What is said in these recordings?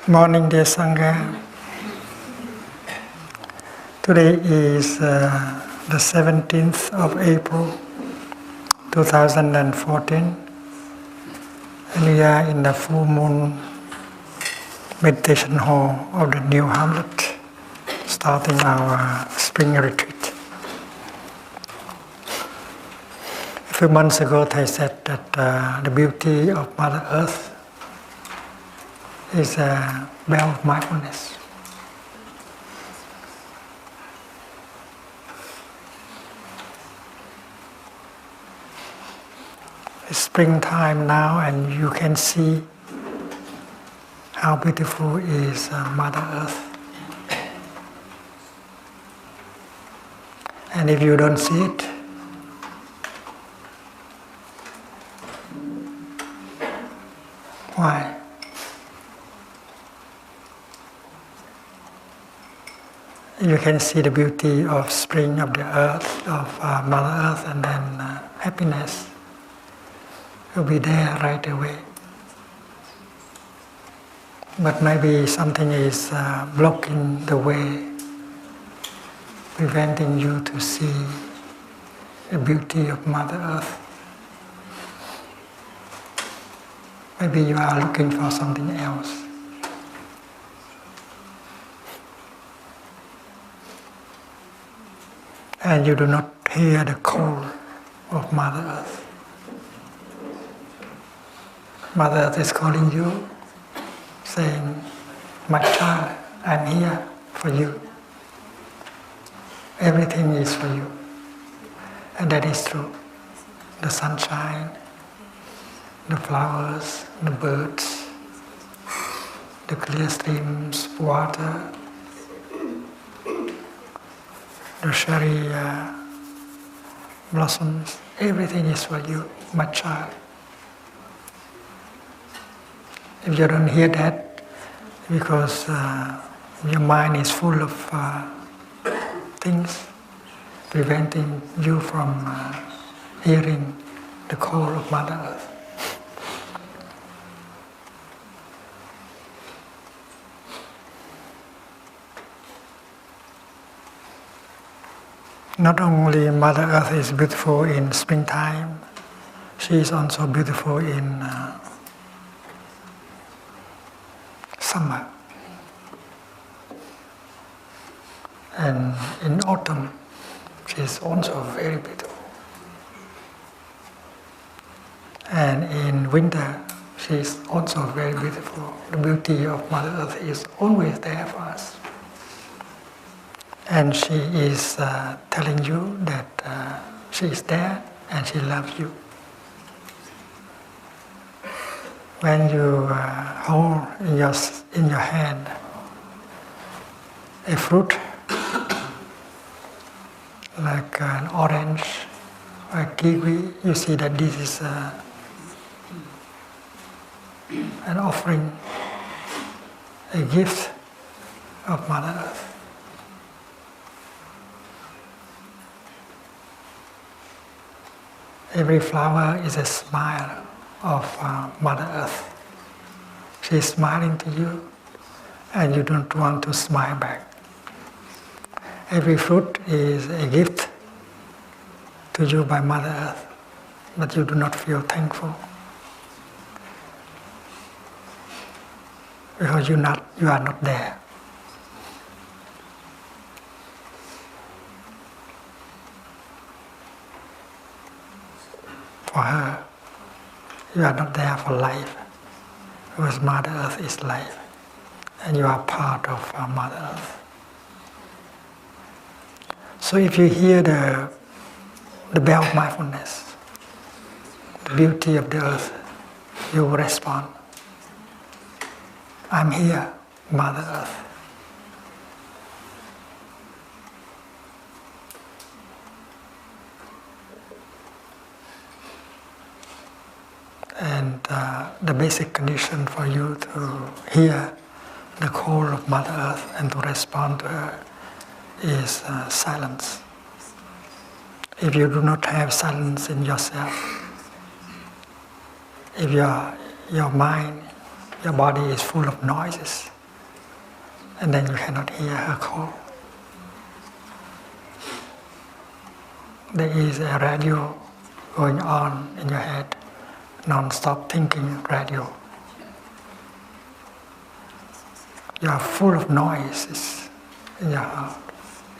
Morning, dear Sangha. Today is the 17th of April 2014, and we are in the full moon meditation hall of the New Hamlet, starting our spring retreat. A few months ago, I said that the beauty of Mother Earth is a bell of mindfulness. It's springtime now, and you can see how beautiful is Mother Earth. And if you don't see it, why? You can see the beauty of spring, of the earth, of Mother Earth, and then happiness will be there right away. But maybe something is blocking the way, preventing you to see the beauty of Mother Earth. Maybe you are looking for something else. And you do not hear the call of Mother Earth. Mother Earth is calling you, saying, "My child, I'm here for you. Everything is for you." And that is true. The sunshine, the flowers, the birds, the clear streams of water, the cherry blossoms, everything is for you, my child. If you don't hear that, because your mind is full of things preventing you from hearing the call of Mother Earth. Not only Mother Earth is beautiful in springtime, she is also beautiful in summer. And in autumn, she is also very beautiful. And in winter, she is also very beautiful. The beauty of Mother Earth is always there for us. And she is telling you that she is there and she loves you. When you hold in your hand a fruit like an orange or a kiwi, you see that this is an offering, a gift of Mother Earth. Every flower is a smile of Mother Earth. She is smiling to you, and you don't want to smile back. Every fruit is a gift to you by Mother Earth, but you do not feel thankful because you are not there. for her. You are not there for life, because Mother Earth is life, and you are part of Mother Earth. So if you hear the bell of mindfulness, the beauty of the earth, you will respond, I'm here, Mother Earth. And the basic condition for you to hear the call of Mother Earth and to respond to her is silence. If you do not have silence in yourself, if your mind, your body is full of noises, and then you cannot hear her call. There is a radio going on in your head, non-stop thinking radio. You are full of noises in your heart,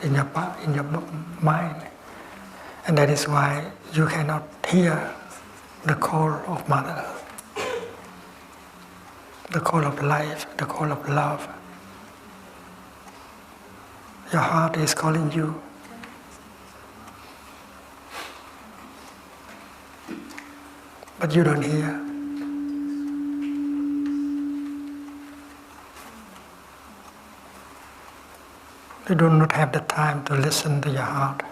in your mind, and that is why you cannot hear the call of Mother Earth, the call of life, the call of love. Your heart is calling you. But you don't hear. You do not have the time to listen to your heart.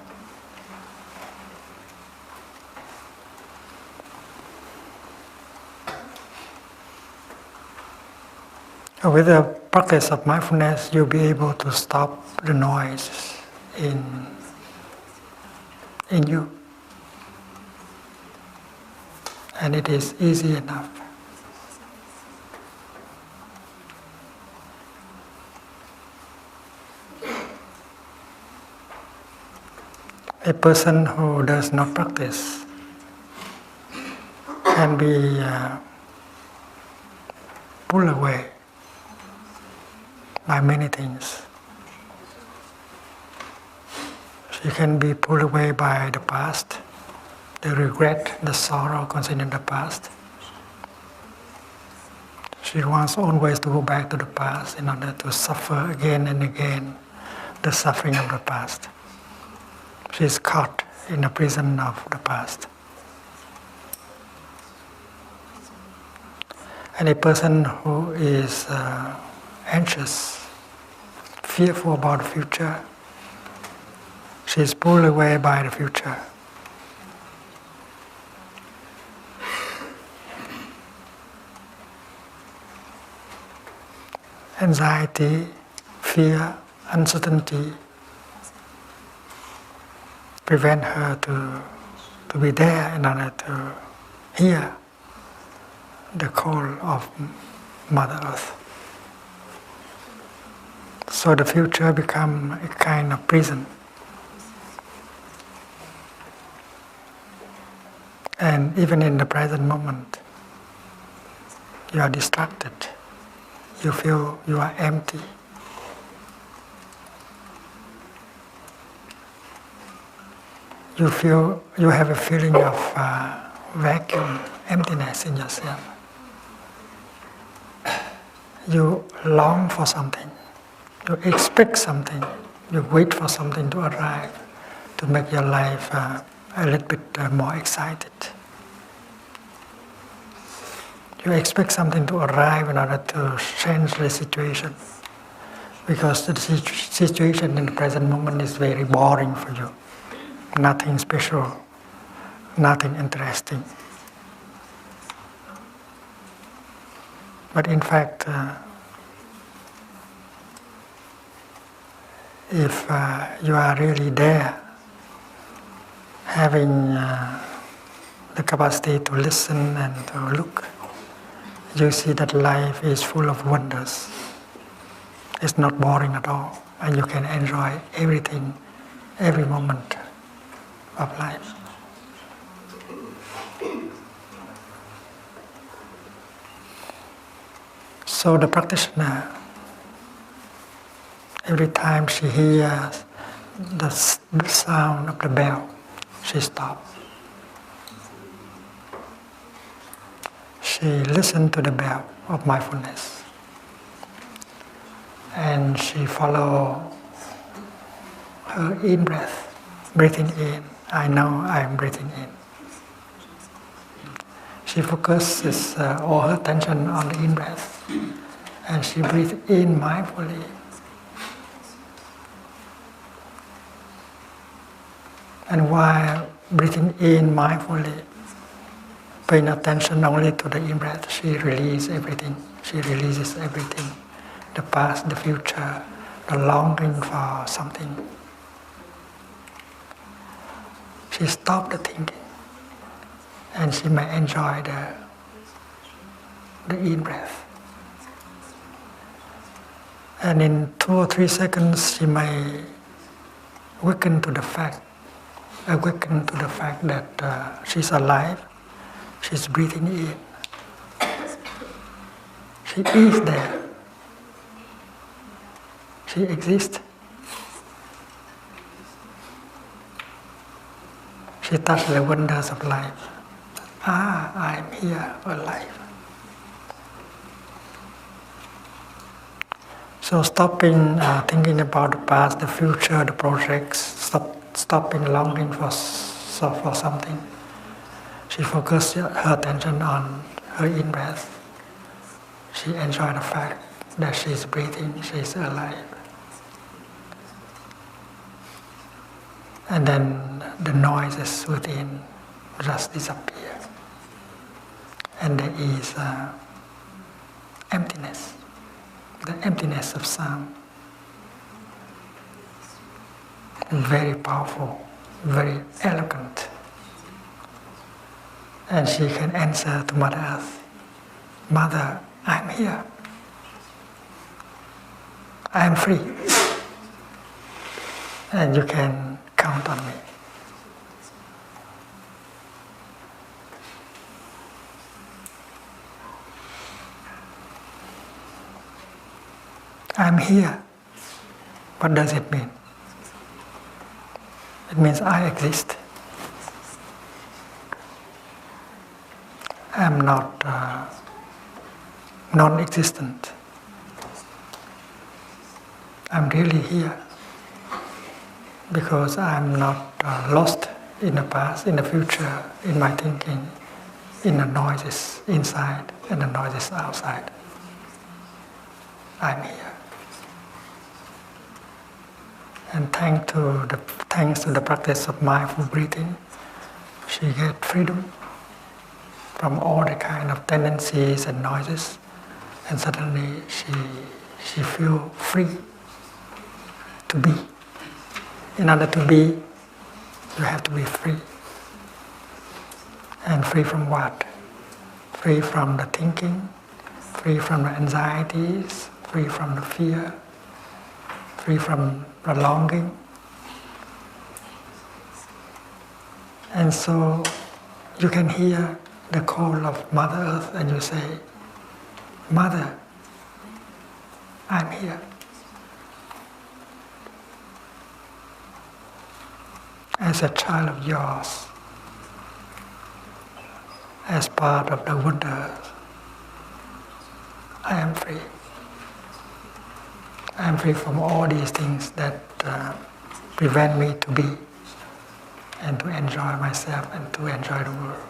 With the practice of mindfulness, you'll be able to stop the noise in you. And it is easy enough. A person who does not practice can be pulled away by many things. She can be pulled away by the past, the regret, the sorrow concerning the past. She wants always to go back to the past in order to suffer again and again the suffering of the past. She is caught in the prison of the past. And a person who is anxious, fearful about the future, she is pulled away by the future. Anxiety, fear, uncertainty prevent her to be there in order to hear the call of Mother Earth. So the future becomes a kind of prison. And even in the present moment, you are distracted. You feel you are empty. You feel you have a feeling of vacuum, emptiness in yourself. You long for something. You expect something. You wait for something to arrive to make your life a little bit more excited. You expect something to arrive in order to change the situation, because the situation in the present moment is very boring for you. Nothing special, nothing interesting. But in fact, if you are really there, having the capacity to listen and to look, you see that life is full of wonders. It's not boring at all, and you can enjoy everything, every moment of life. So the practitioner, every time she hears the sound of the bell, she stops. she listened to the bell of mindfulness and she followed her in-breath, breathing in. I know I am breathing in. She focuses all her attention on the in-breath and she breathes in mindfully. And while breathing in mindfully, paying attention only to the in-breath, she releases everything. She releases everything. The past, the future, the longing for something. She stopped the thinking and she may enjoy the in-breath. And in 2 or 3 seconds she may awaken to the fact that she's alive, she's breathing in. She is there. She exists. She touches the wonders of life. I am here, alive. So stopping thinking about the past, the future, the projects, stopping longing for something. She focuses her attention on her in-breath. She enjoys the fact that she is breathing, she is alive. And then the noises within just disappear. And there is emptiness, the emptiness of sound. Very powerful, very eloquent. And she can answer to Mother Earth, Mother, I'm here. I am free. And you can count on me. I'm here. What does it mean? It means I exist. I am not non-existent. I'm really here because I'm not lost in the past, in the future, in my thinking, in the noises inside and the noises outside. I'm here. And thanks to the practice of mindful breathing, she gets freedom from all the kind of tendencies and noises, and suddenly she feels free to be. In order to be, you have to be free. And free from what? Free from the thinking, free from the anxieties, free from the fear, free from the longing. And so you can hear the call of Mother Earth and you say, Mother, I'm here. As a child of yours, as part of the wonder, I am free. I am free from all these things that prevent me to be and to enjoy myself and to enjoy the world.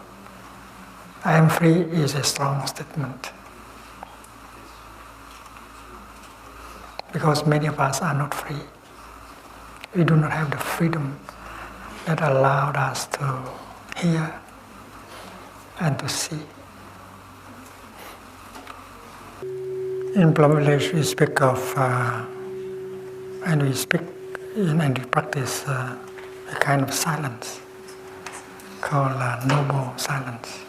I am free is a strong statement. Because many of us are not free. We do not have the freedom that allowed us to hear and to see. In Plum Village we speak of, and we practice a kind of silence called noble silence.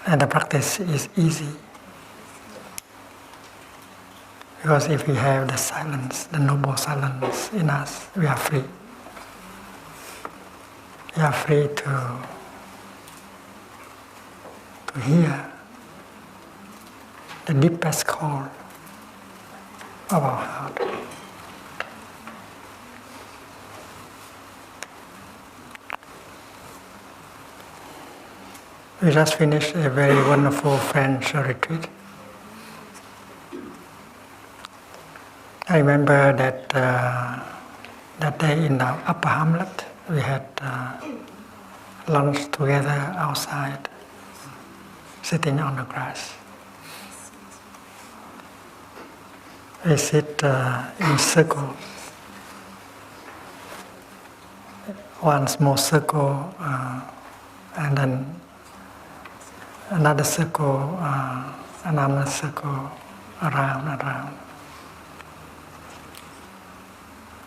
And the practice is easy. Because if we have the silence, the noble silence in us, we are free. We are free to hear the deepest call of our heart. We just finished a very wonderful French retreat. I remember that that day in the upper hamlet, we had lunch together outside, sitting on the grass. We sit in circles. One small circle, and then another circle, another circle, around.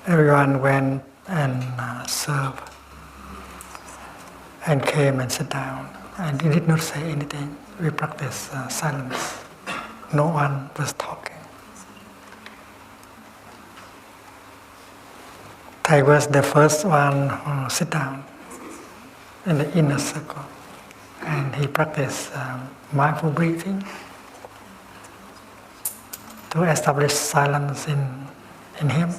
Everyone went and served and came and sat down. And he did not say anything. We practiced silence. No one was talking. I was the first one who sit down in the inner circle, and he practiced mindful breathing to establish silence in him.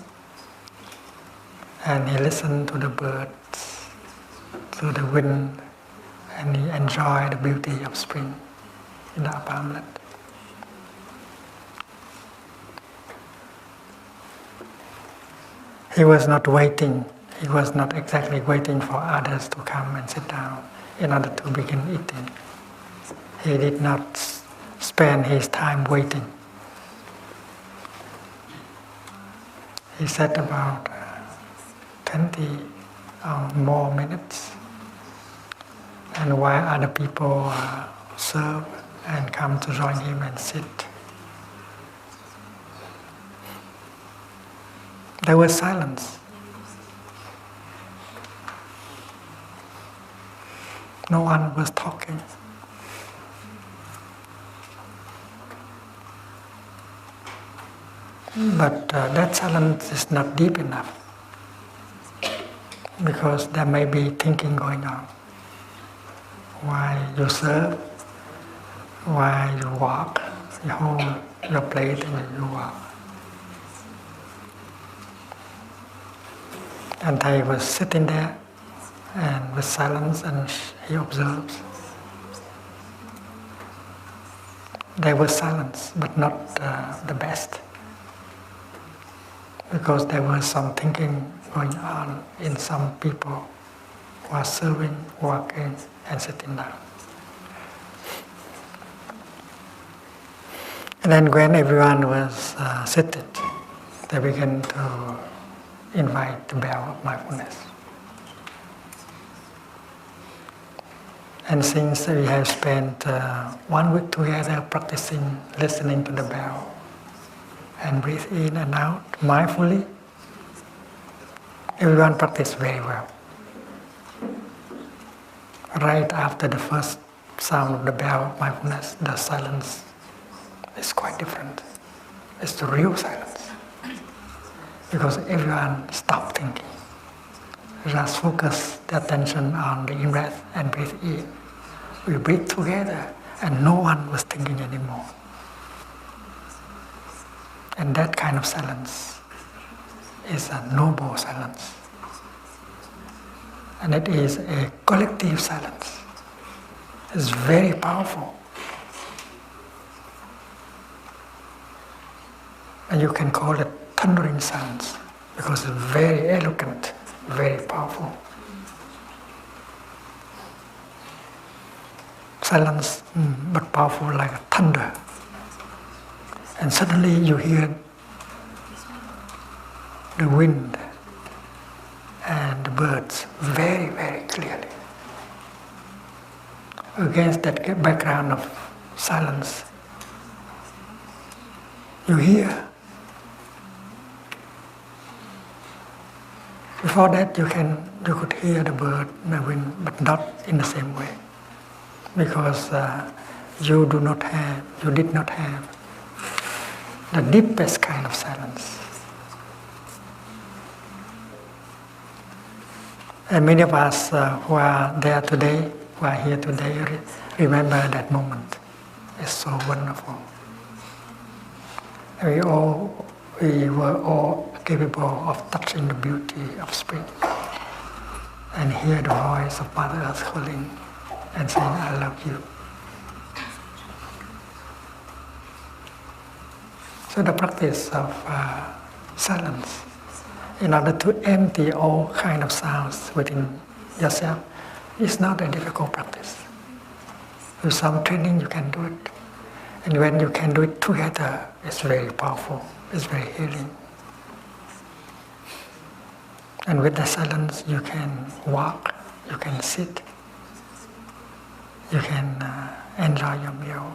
And he listened to the birds, to the wind, and he enjoyed the beauty of spring in the upper hamlet. He was not waiting. He was not exactly waiting for others to come and sit down in order to begin eating. He did not spend his time waiting. He sat about 20 or more minutes, and while other people serve and come to join him and sit, there was silence. No one was talking. But that silence is not deep enough, because there may be thinking going on. While you serve, while you walk, you hold your plate and you walk. And Thich was sitting there and with silence, and he observes. There was silence, but not the best, because there was some thinking going on in some people who are serving, walking, and sitting down. And then when everyone was seated, they began to invite the bell of mindfulness. And since we have spent 1 week together practicing listening to the bell and breathe in and out mindfully, everyone practiced very well. Right after the first sound of the bell of mindfulness, the silence is quite different. It's the real silence, because everyone stopped thinking. Just focus the attention on the in-breath and breathe in. We breathe together, and no one was thinking anymore. And that kind of silence is a noble silence. And it is a collective silence. It's very powerful. And you can call it thundering silence, because it's very eloquent, very powerful. Silence, but powerful like a thunder. And suddenly you hear the wind and the birds very, very clearly. Against that background of silence, you hear. Before that, you could hear the bird, the wind, but not in the same way, because you did not have the deepest kind of silence. And many of us who are there today, who are here today, remember that moment. It's so wonderful. We were all capable of touching the beauty of spring and hear the voice of Mother Earth calling and saying, I love you. So the practice of silence, in order to empty all kind of sounds within yourself, is not a difficult practice. With some training you can do it. And when you can do it together, it's very powerful, it's very healing. And with the silence you can walk, you can sit, you can enjoy your meal.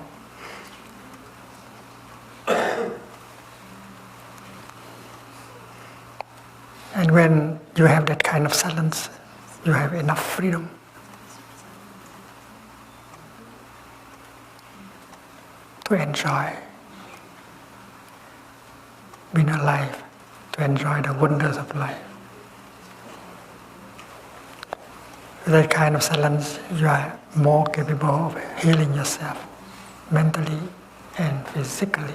And when you have that kind of silence, you have enough freedom. To enjoy being alive, to enjoy the wonders of life. With that kind of silence, you are more capable of healing yourself, mentally and physically.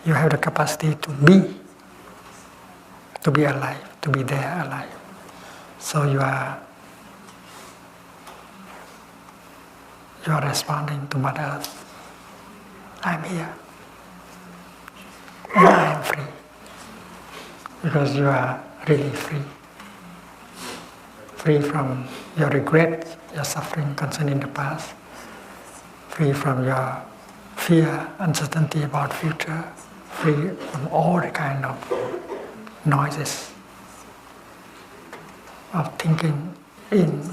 You have the capacity to be alive, to be there alive. So you are responding to Mother Earth. I'm here. And I am free. Because you are really free. Free from your regrets, your suffering concerning the past. Free from your fear, uncertainty about future. Free from all the kind of noises of thinking in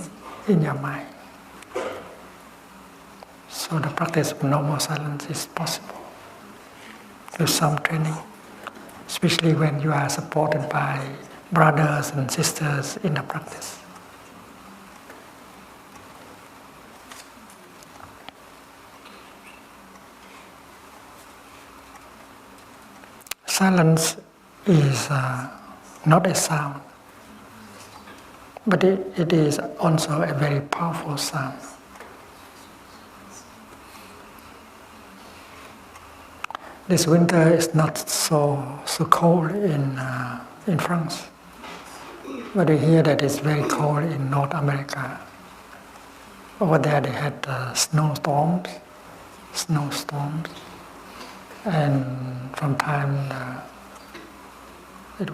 your mind. So the practice of normal silence is possible with some training, especially when you are supported by brothers and sisters in the practice. Silence is not a sound, but it is also a very powerful sound. This winter is not so cold in France, but we hear that it's very cold in North America. Over there they had snowstorms, and from time it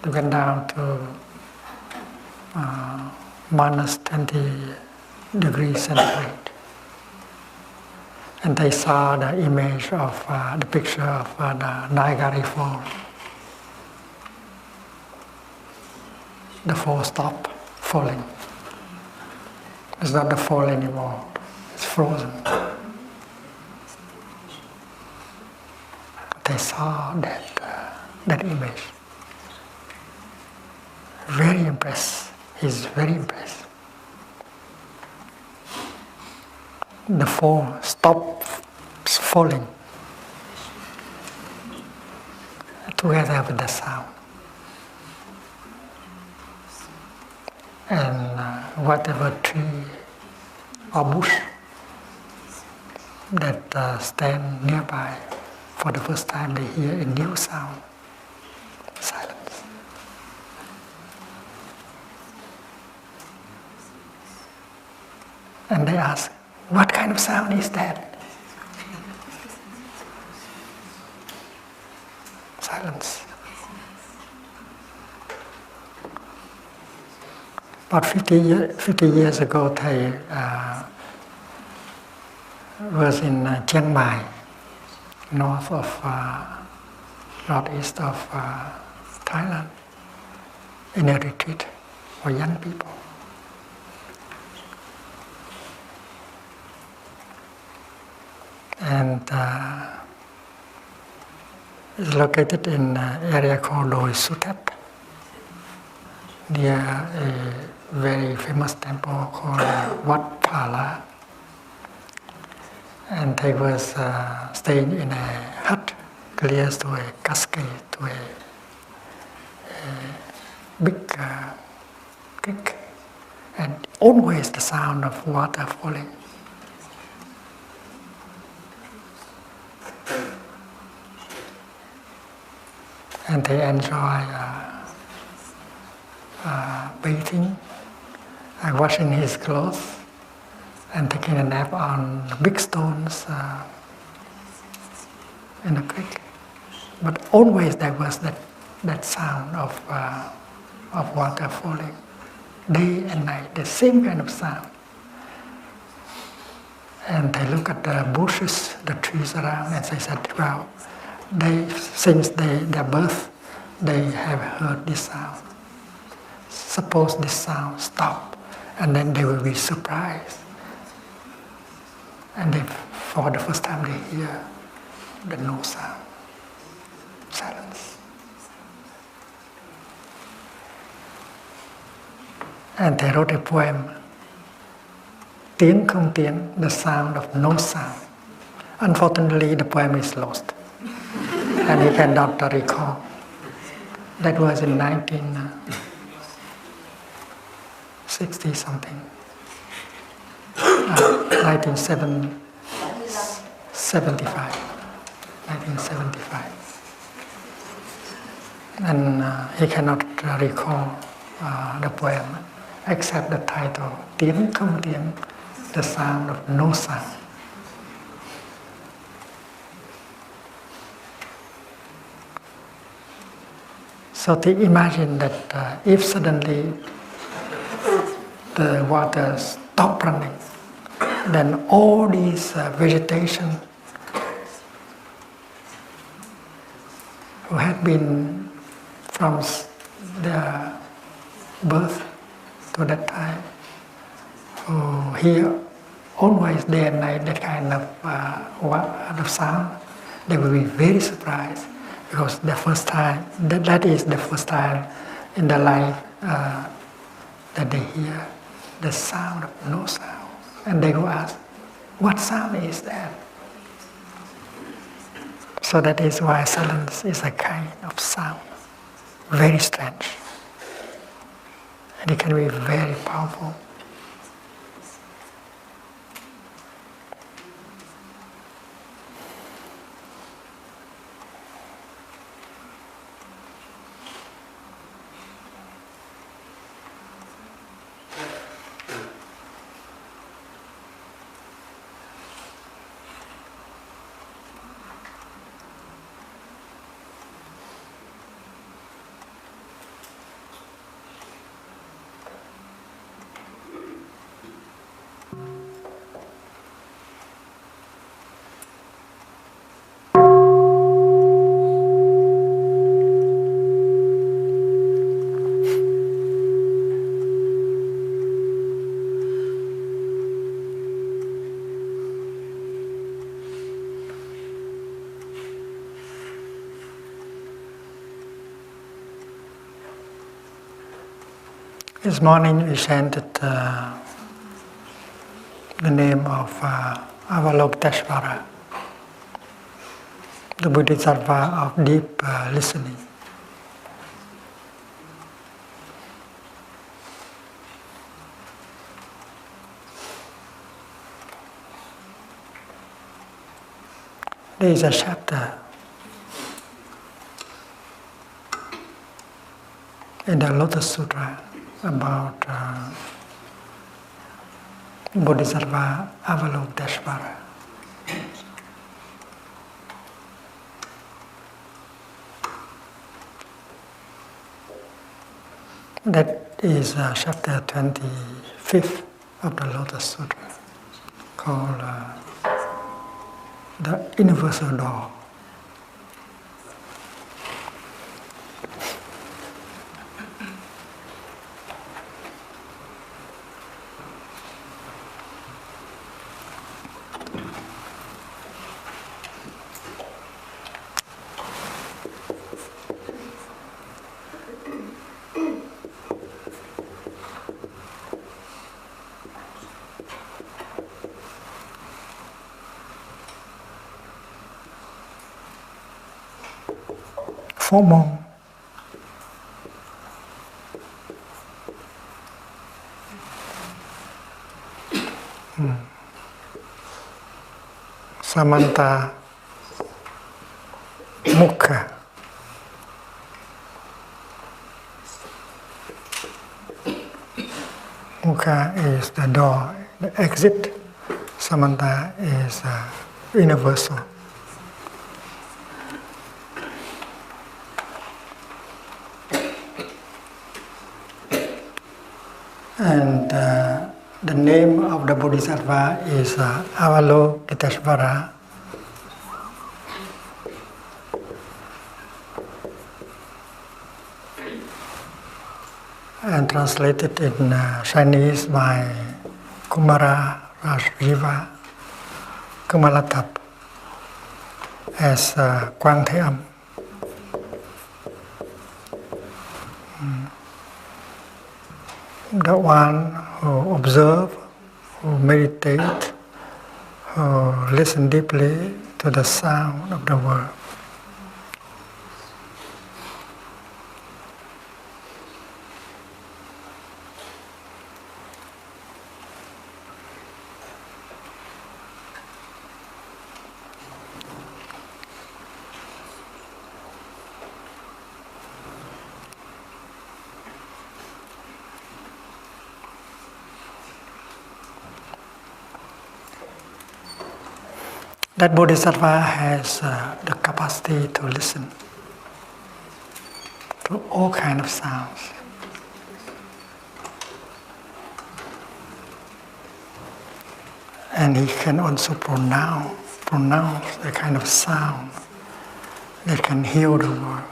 went down to minus 20 degrees centigrade. And they saw the image of the picture of the Niagara Falls. The fall stopped falling. It's not the fall anymore, it's frozen. They saw that image. Very impressed. He's very impressed. The fall stopped falling together with the sound. And whatever tree or bush that stand nearby, for the first time they hear a new sound, silence. And they ask, what kind of sound is that? Silence. About 50 years ago, Thich was in Chiang Mai, northeast of Thailand, in a retreat for young people. And it's located in an area called Doi Suthep, near a very famous temple called Wat Pala. And they was staying in a hut close to a cascade, to a big creek, and always the sound of water falling. And they enjoy bathing, washing his clothes, and taking a nap on big stones in the creek. But always there was that sound of water falling, day and night, the same kind of sound. And they look at the bushes, the trees around, and they said, well, since their birth, they have heard this sound. Suppose this sound stop, and then they will be surprised. And for the first time they hear the no sound, silence. And they wrote a poem, Tiếng không tiếng, the sound of no sound. Unfortunately, the poem is lost, and he cannot recall. That was in 1960 something, 1975, and he cannot recall the poem except the title, Tiếng không tiếng, the sound of no sound. So to imagine that if suddenly the water stopped running, then all these vegetation who had been from their birth to that time, who hear always day and night that kind of sound, they will be very surprised, because the first time, that is the first time in their life that they hear the sound of no sound. And they go ask, what sound is that? So that is why silence is a kind of sound, very strange. And it can be very powerful. This morning we chanted the name of Avalokiteshvara, the Bodhisattva of deep listening. There is a chapter in the Lotus Sutra about Bodhisattva Avalokiteshvara. That is chapter 25 of the Lotus Sutra, called the Universal Door. Formal. Samanta Mukha. Mukha is the door, the exit. Samanta is universal. And the name of the Bodhisattva is Avalokiteshvara. And translated in Chinese by Kumara Rajriva Kumalatap as Quang Thế Âm. The one who observe, who meditate, who listen deeply to the sound of the world. That Bodhisattva has the capacity to listen to all kinds of sounds. And he can also pronounce the kind of sound that can heal the world.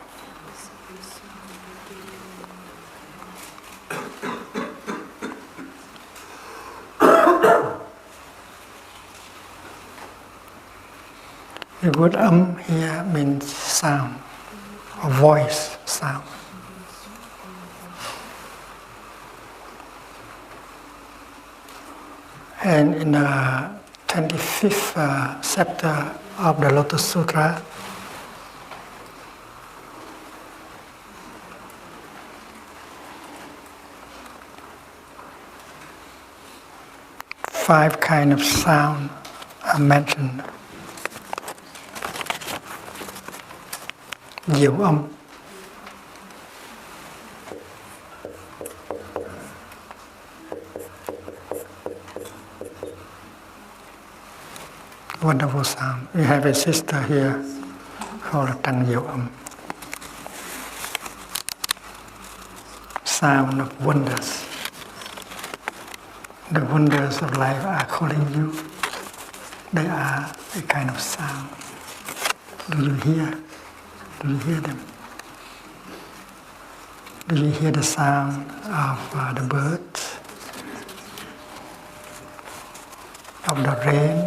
The word here means sound, or voice sound. And in the 25th chapter of the Lotus Sutra, five kinds of sound are mentioned. Diệu âm, wonderful sound. We have a sister here called Tăng Diệu âm. Sound of wonders. The wonders of life are calling you. They are a kind of sound. Do you hear? Do you hear them? Do you hear the sound of the birds, of the rain,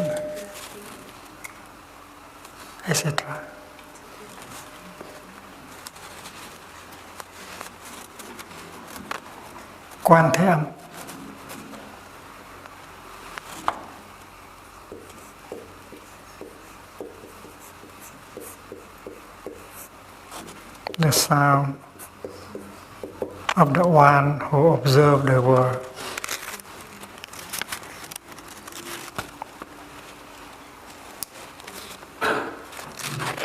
etc.? Quang Thế Âm. The sound of the one who observes the world.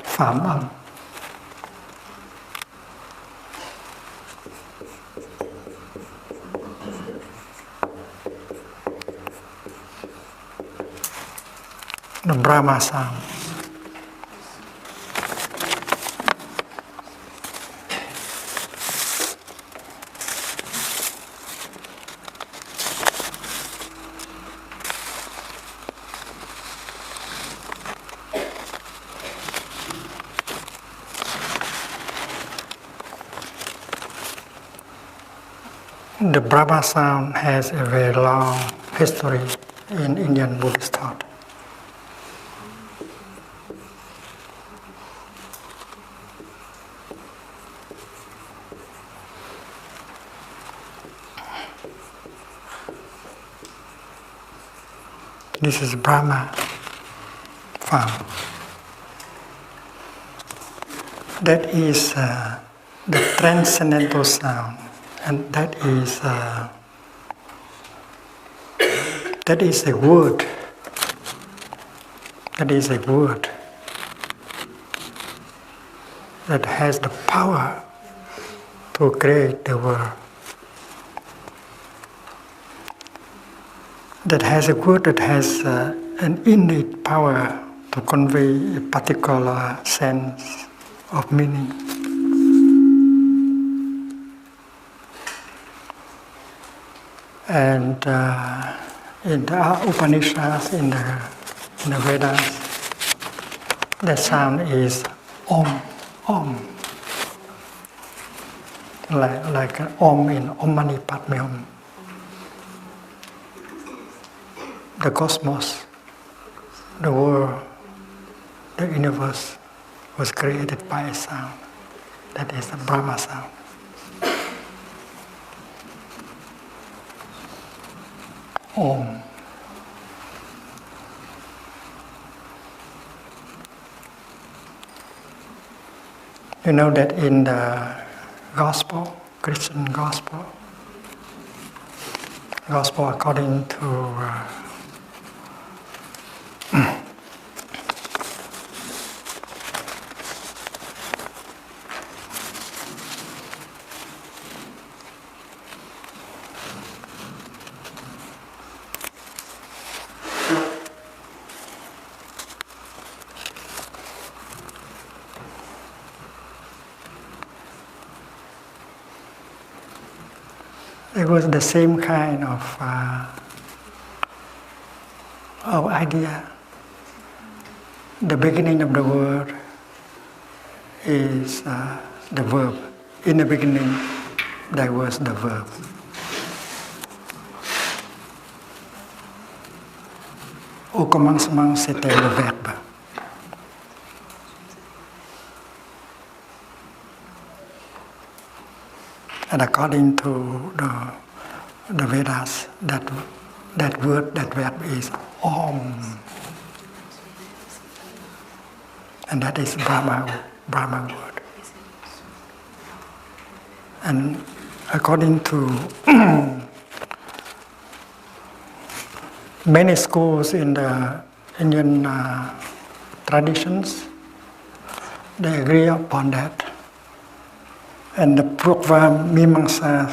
Phạm âm. The Brahma sound. The Brahma sound has a very long history in Indian Buddhist thought. This is Brahma sound. That is the transcendental sound. And that is a word. That is a word that has the power to create the world. that has a word that has an innate power to convey a particular sense of meaning. And in the Upanishads, in the Vedas, the sound is Om, Om. Like an Om in Om Mani Padme Hum. The cosmos, the world, the universe was created by a sound. That is the Brahma sound. Om. You know that in the Gospel, Christian Gospel according to it was the same kind of idea. The beginning of the word is the verb. In the beginning, there was the verb. Au commencement, c'était le verbe. And according to the Vedas, that word, that verb is Om. And that is Brahma word. And according to many schools in the Indian traditions, they agree upon that. And the Purva Mimamsa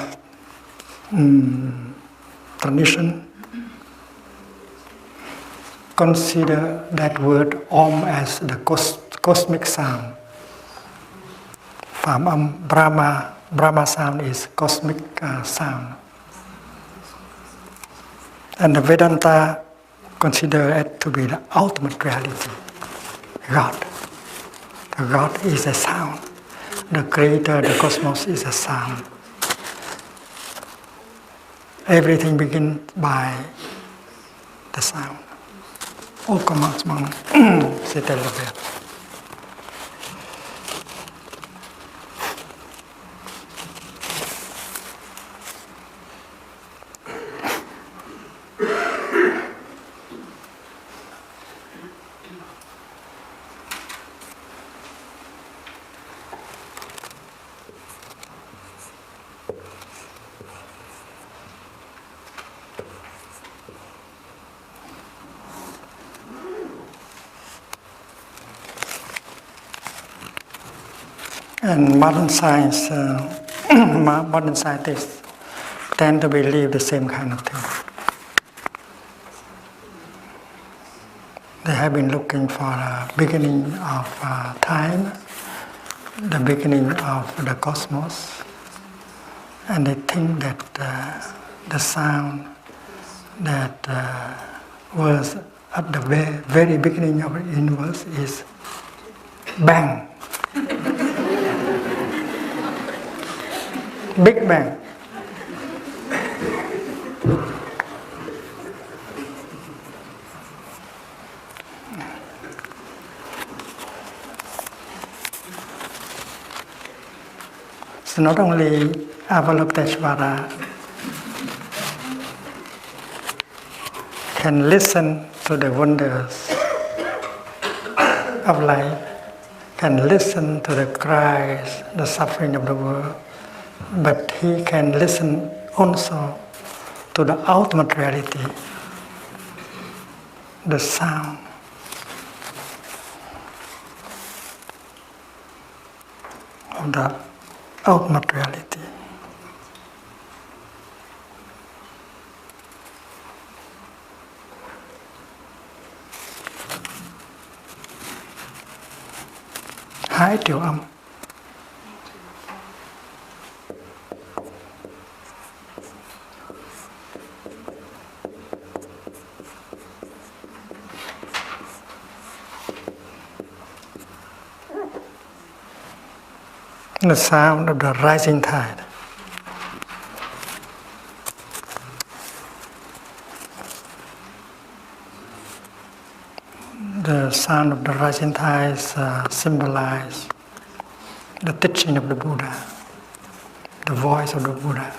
tradition consider that word Om as the cosmic sound. From Brahma sound is cosmic sound. And the Vedanta consider it to be the ultimate reality, God. The God is a sound. The creator, the cosmos is a sound. Everything begins by the sound. Au commencement, c'était le verbe. And modern science, modern scientists tend to believe the same kind of thing. They have been looking for the beginning of time, the beginning of the cosmos, and they think that the sound that was at the very beginning of the universe is bang. Big Bang. So not only Avalokiteshvara can listen to the wonders of life, can listen to the cries, the suffering of the world, but he can listen also to the ultimate reality, the sound. Of the ultimate reality. hai triệu âm. The sound of the rising tide. The sound of the rising tides symbolize the teaching of the Buddha, the voice of the Buddha,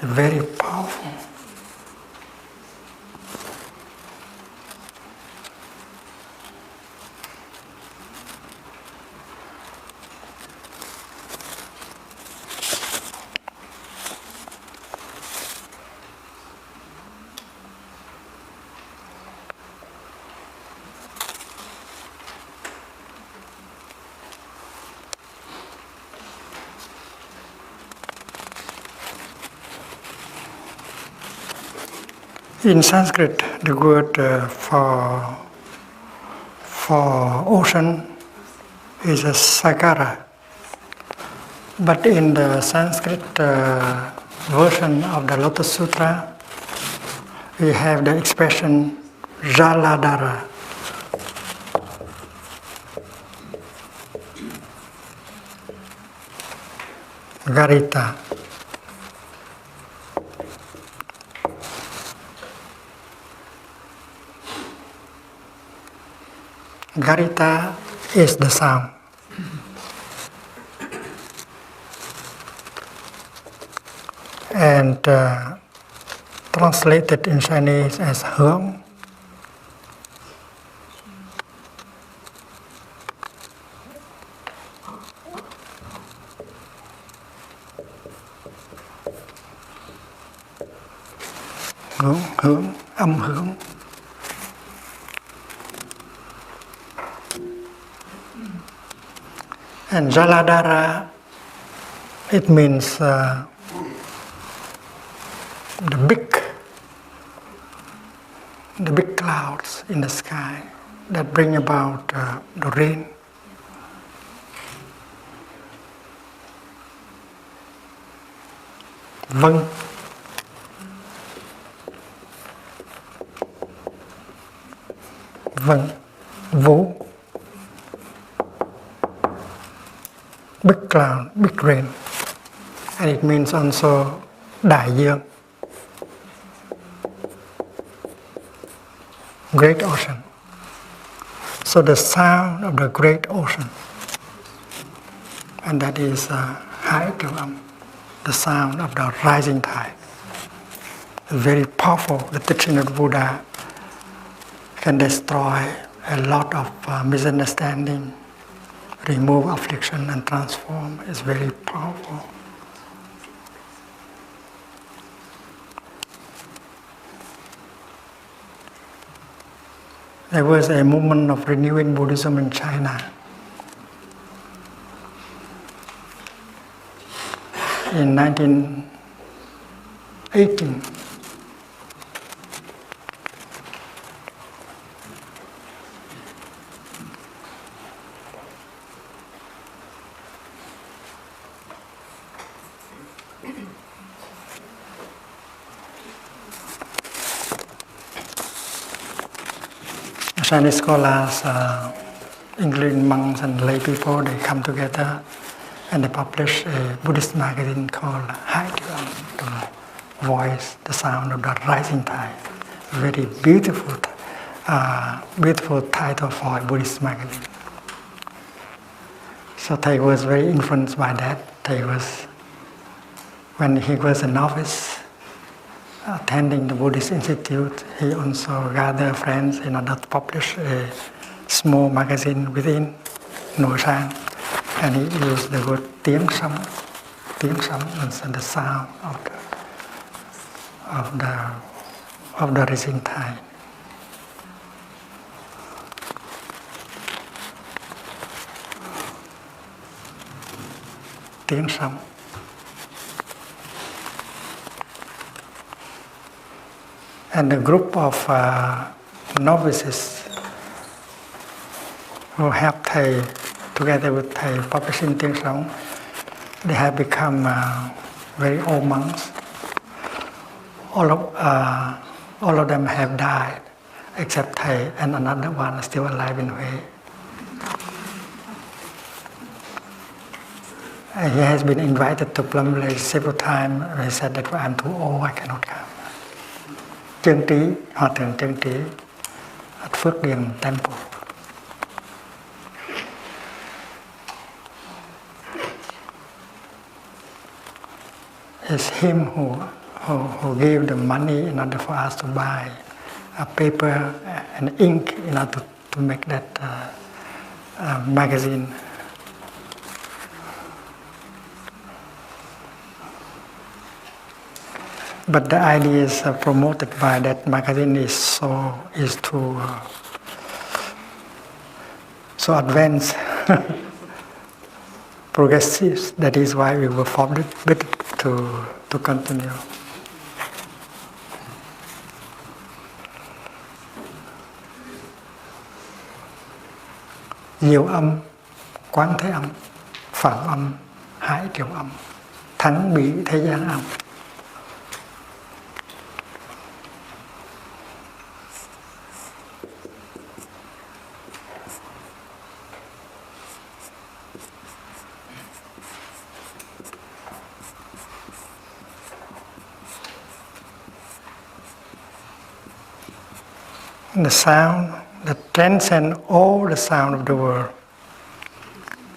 very powerful. In Sanskrit, the word for ocean is a sagara. But in the Sanskrit version of the Lotus Sutra, we have the expression Jaladhara. Garita. Garita is the sound. And translated in Chinese as hướng. Hướng, âm hướng. And Jaladhara, it means the big clouds in the sky that bring about the rain. Vâng. Vâng. Vũ. Big cloud, big rain. And it means also đại dương. Great ocean. So the sound of the great ocean. And that is hai triệu âm, the sound of the rising tide. Very powerful. The teaching of the Buddha can destroy a lot of misunderstanding, remove affliction and transform. It's very powerful. There was a movement of renewing Buddhism in China. In 1918. Chinese scholars, including monks and lay people, they come together and they publish a Buddhist magazine called Hai Triệu Âm, to voice the sound of the rising tide. Very beautiful, beautiful title for a Buddhist magazine. So Thich was very influenced by that. Thich was, when he was a novice, attending the Buddhist Institute, he also gathered friends in order to publish a small magazine within Nội Sang, and he used the word tiếng sống means the sound of the rising tide. Tiếng sống. And a group of novices who helped Thầy, together with Thầy publishing tiếng sống, they have become very old monks. All of them have died, except Thầy and another one is still alive in Huế. He has been invited to Plum Village several times. He said that I'm too old, I cannot come. Trương Trí, Hòa thượng Trương Trí at Phước Điền Temple. It's him who gave the money in order for us to buy a paper and ink in order to make that magazine. But the ideas promoted by that magazine is so advanced, progressive. That is why we were forbidden to continue. Diệu âm, quán thế âm, phạm âm, hải triều âm, thắng bỉ thế gian âm. The sound that transcends all the sound of the world.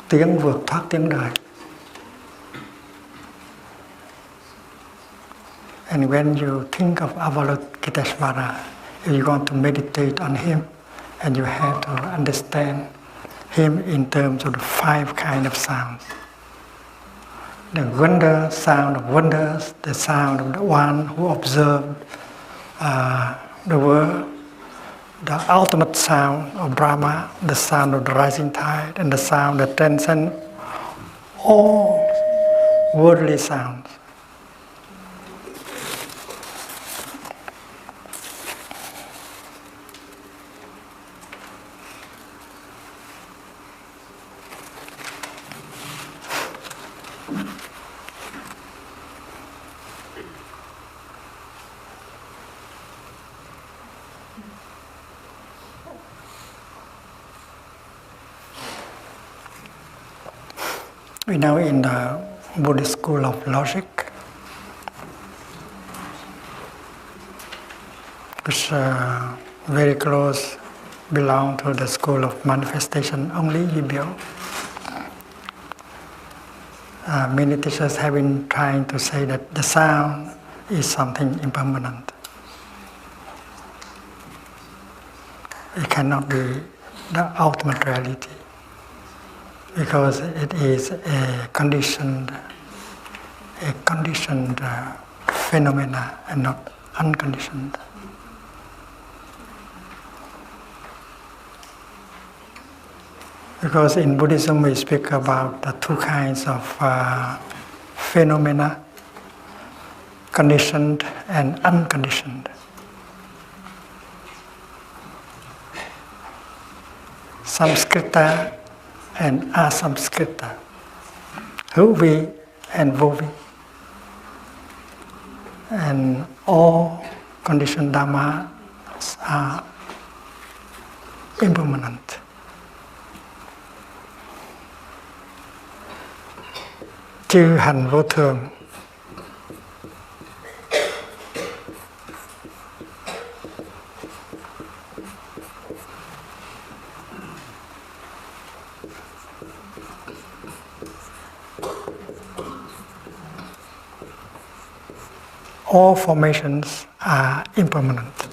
Tiếng vượt thoát tiếng đời. And when you think of Avalokiteshvara, if you want to meditate on him, and you have to understand him in terms of the 5 kinds of sounds. The wonder, sound of wonders, the sound of the one who observed the world, the ultimate sound of Brahma, the sound of the rising tide, and the sound that transcends all worldly sounds. We know in the Buddhist school of logic, which very close belong to the school of manifestation only, Yibyo. Many teachers have been trying to say that the sound is something impermanent. It cannot be the ultimate reality, because it is a conditioned phenomena and not unconditioned. Because in Buddhism we speak about the 2 kinds of phenomena, conditioned and unconditioned. Samskrita and asamskrita, huvi and vovi, and all conditioned dhamma are impermanent. Chư hành vô thường. All formations are impermanent.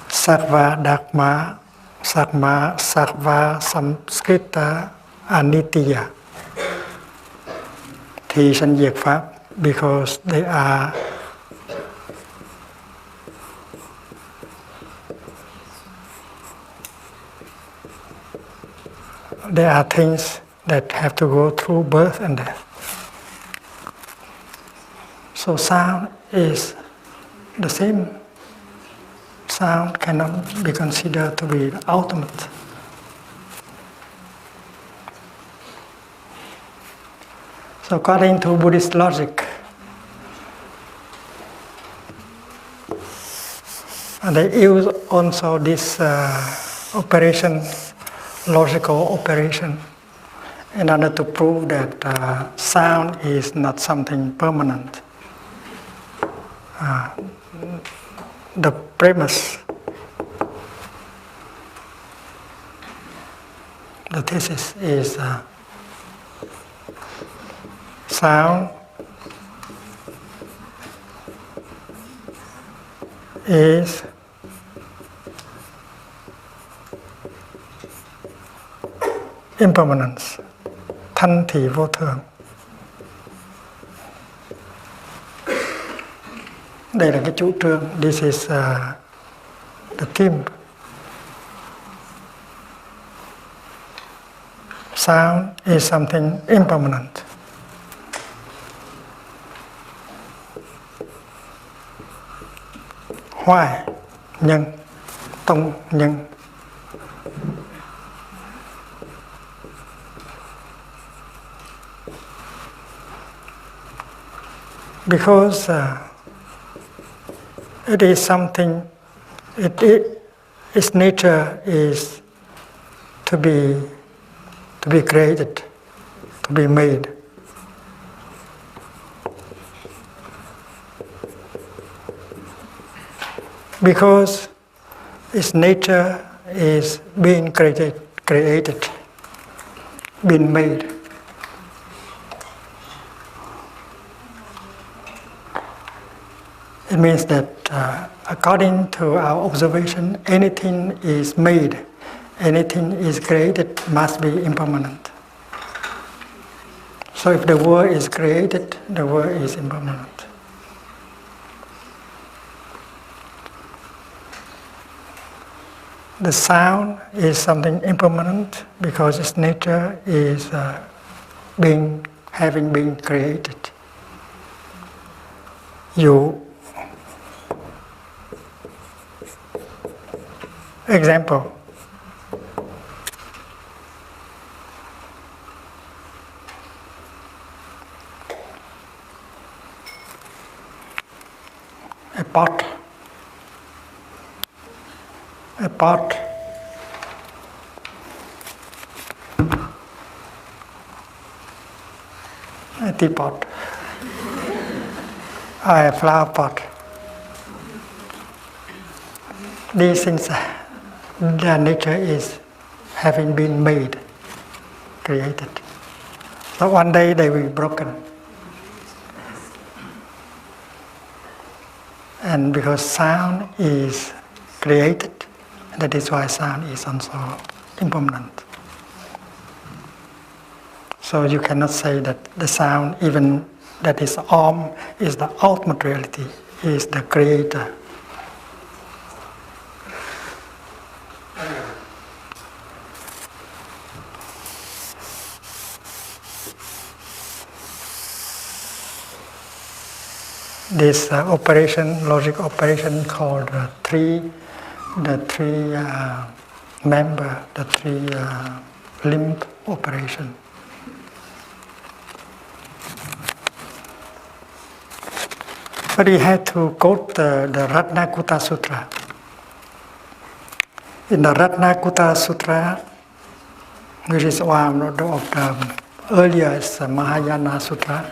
Sarva dharma, sarva samskrita anitya. Thì sanh diệt pháp, because they are things that have to go through birth and death. So sound is the same. sound cannot be considered to be the ultimate. So according to Buddhist logic, and they use also this operation, logical operation, in order to prove that sound is not something permanent. The premise, the thesis is sound is impermanence, thanh thị vô thường. Đây là cái chủ trương. This is the theme. Sound is something impermanent. Why? Nhân, tông nhân. Because it is something, its nature is to be created, to be made. Because its nature is being created, being made. It means that according to our observation, anything is made, anything is created must be impermanent. So if the world is created, the world is impermanent. The sound is something impermanent because its nature is having been created. Example. A pot. A teapot. Or a flower pot. These things, their nature is having been made, created. So one day they will be broken. And because sound is created, that is why sound is also impermanent. So you cannot say that the sound, even that is Om, is the ultimate reality, is the creator. This logic operation called the three limb operation. But we had to quote the Ratnakutta Sutra. In the Ratnakutta Sutra, which is one of the earliest Mahayana Sutra,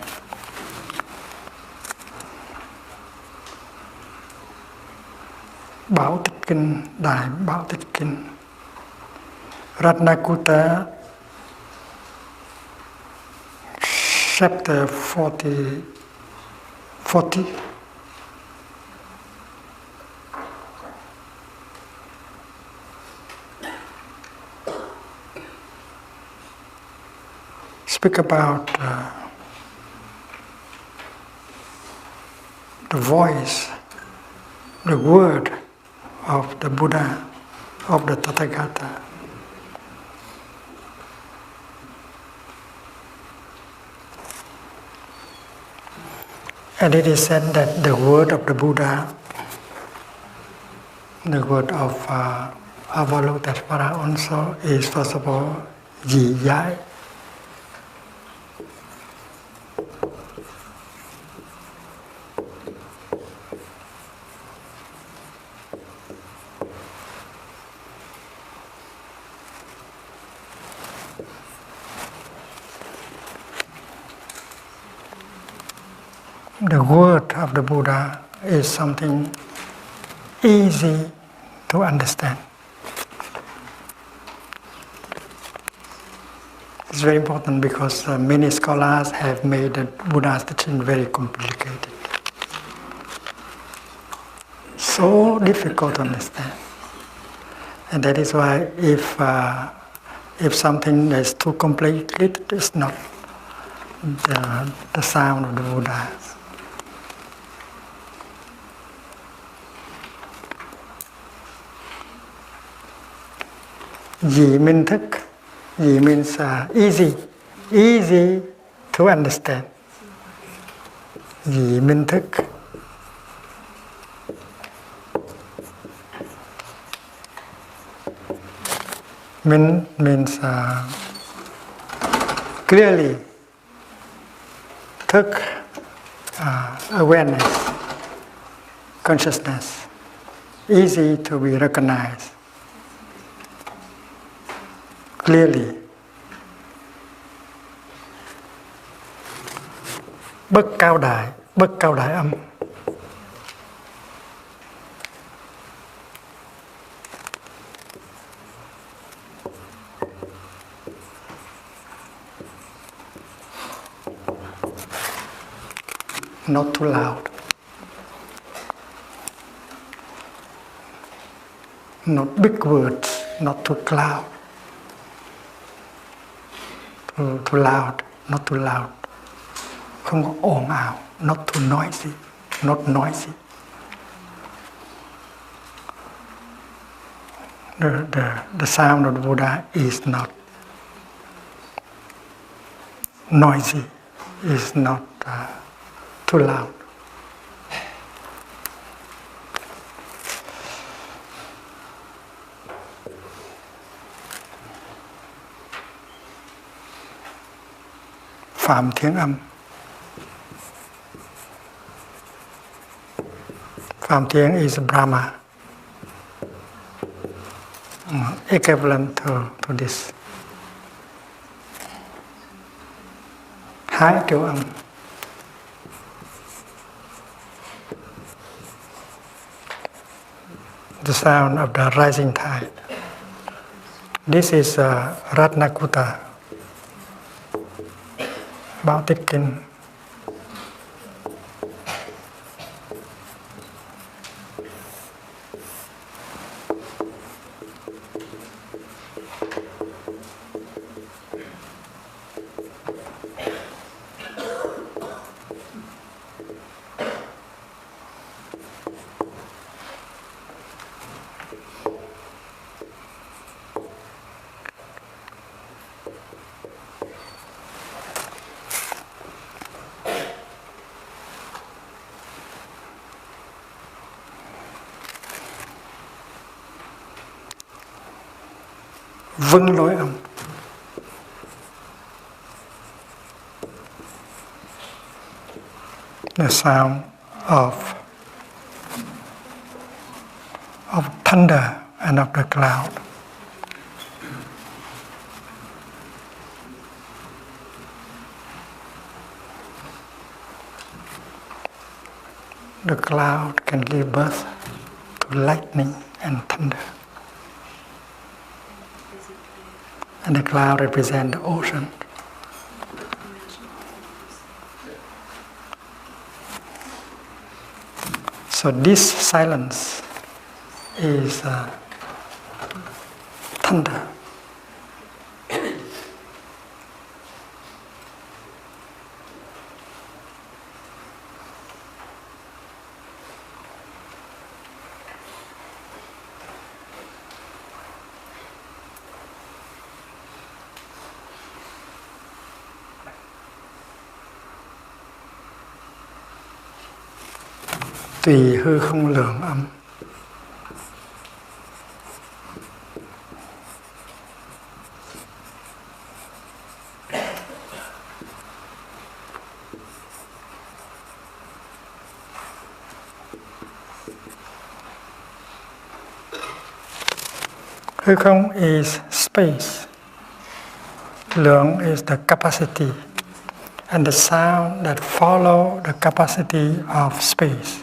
Bảo Tích Kinh, Đại Bảo Tích Kinh, Ratnakutta, chapter 40, speak about the voice, the word of the Buddha, of the Tathagata. And it is said that the word of the Buddha The word of Avalokiteshvara also is first of all Yi Yai. The word of the Buddha is something easy to understand. It's very important because many scholars have made the Buddha's teaching very complicated. So difficult to understand. And that is why if something is too complicated, it's not the sound of the Buddha. Yi means Thich. Yi means easy to understand. Yi means Thich. Min means clearly. Thich, awareness, consciousness, easy to be recognized. Clearly. Bất cao đại âm. Not too loud. Not big words, not too loud. Too loud, not too loud. Không có ồn ào, not too noisy, not noisy. The sound of the Buddha is not noisy, is not too loud. Phạm Thiên Âm. Phạm Thiên is Brahma, equivalent to this. Hái Triệu Âm. The sound of the rising tide. This is Ratnakuta, about Thich. Vâng lối âm. The sound of thunder and of the cloud. The cloud can give birth to lightning and thunder. And the cloud represents the ocean. So this silence is thunder. Tùy hư không lượng âm. Hư không is space. Lượng is the capacity. And the sound that follow the capacity of space.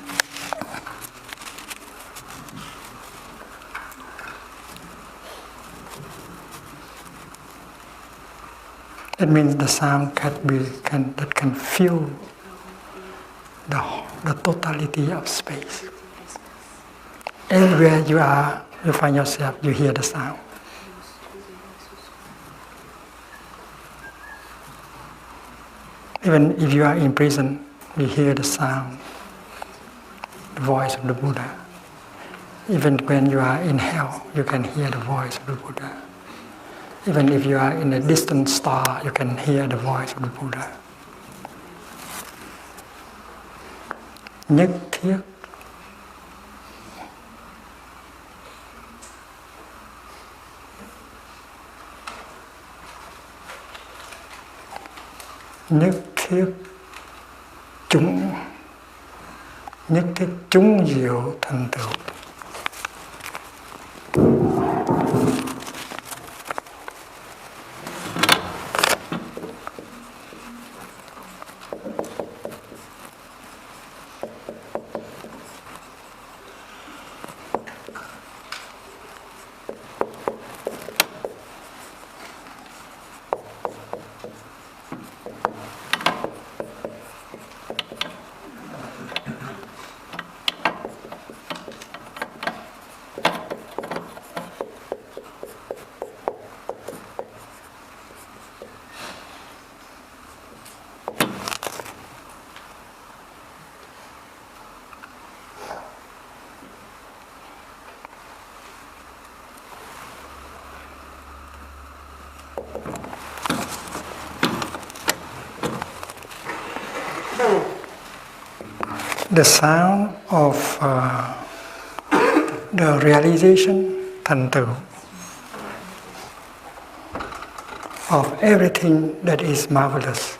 It means the sound that can fill the totality of space. Everywhere you are, you find yourself, you hear the sound. Even if you are in prison, you hear the sound, the voice of the Buddha. Even when you are in hell, you can hear the voice of the Buddha. Even if you are in a distant star, you can hear the voice of the Buddha. Nhất thiết. Nhất thiết chúng. Nhất thiết chúng diệu thành tựu. The sound of the realization, thành tựu, of everything that is marvelous.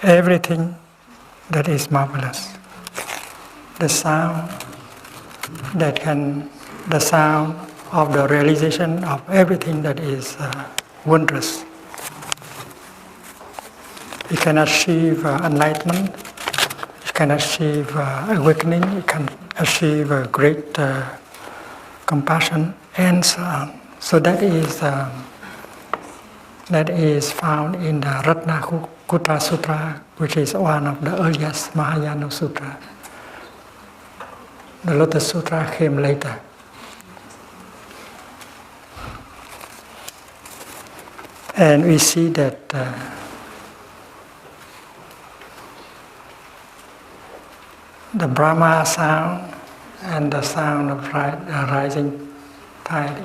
Everything that is marvelous. The sound of the realization of everything that is wondrous. You can achieve enlightenment, you can achieve awakening, you can achieve great compassion, and so on. So that is found in the Ratnakuta Sutra, which is one of the earliest Mahayana Sutra. The Lotus Sutra came later. And we see that the Brahma sound and the sound of rising tide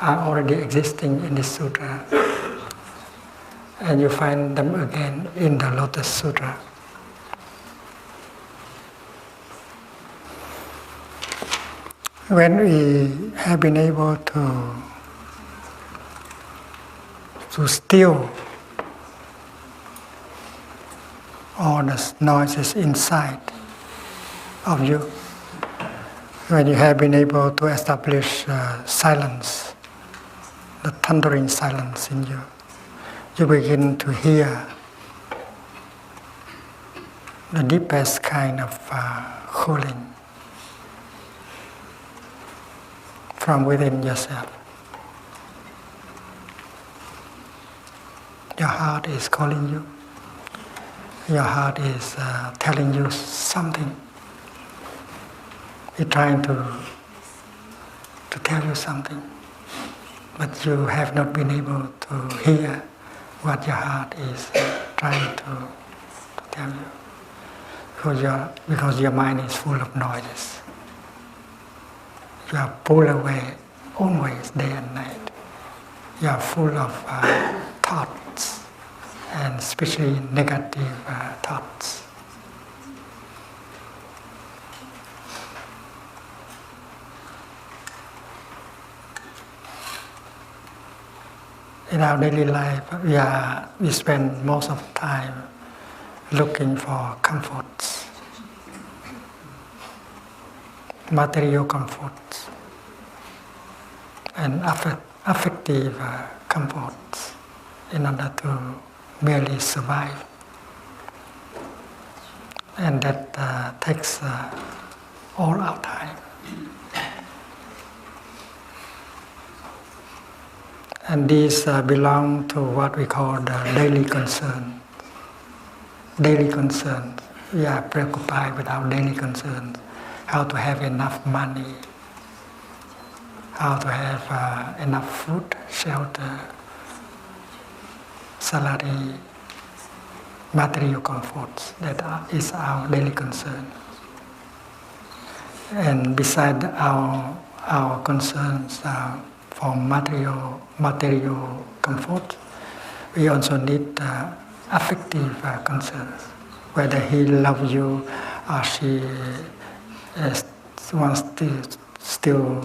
are already existing in this sutra. And you find them again in the Lotus Sutra. When we have been able to still all the noises inside of you, when you have been able to establish silence, the thundering silence in you, you begin to hear the deepest kind of calling from within yourself. Your heart is calling you. Your heart is telling you something. It's trying to tell you something, but you have not been able to hear what your heart is trying to tell you, because your mind is full of noises. You are pulled away always, day and night. You are full of thoughts, and especially negative thoughts. In our daily life, we spend most of the time looking for comforts. material comforts and affective comforts in order to merely survive. And that takes all our time. And these belong to what we call the daily concern. Daily concerns. We are preoccupied with our daily concerns. How to have enough money, how to have enough food, shelter, salary, material comforts. That is our daily concern. And beside our concerns for material comfort, we also need affective concerns. Whether he loves you or she wants to still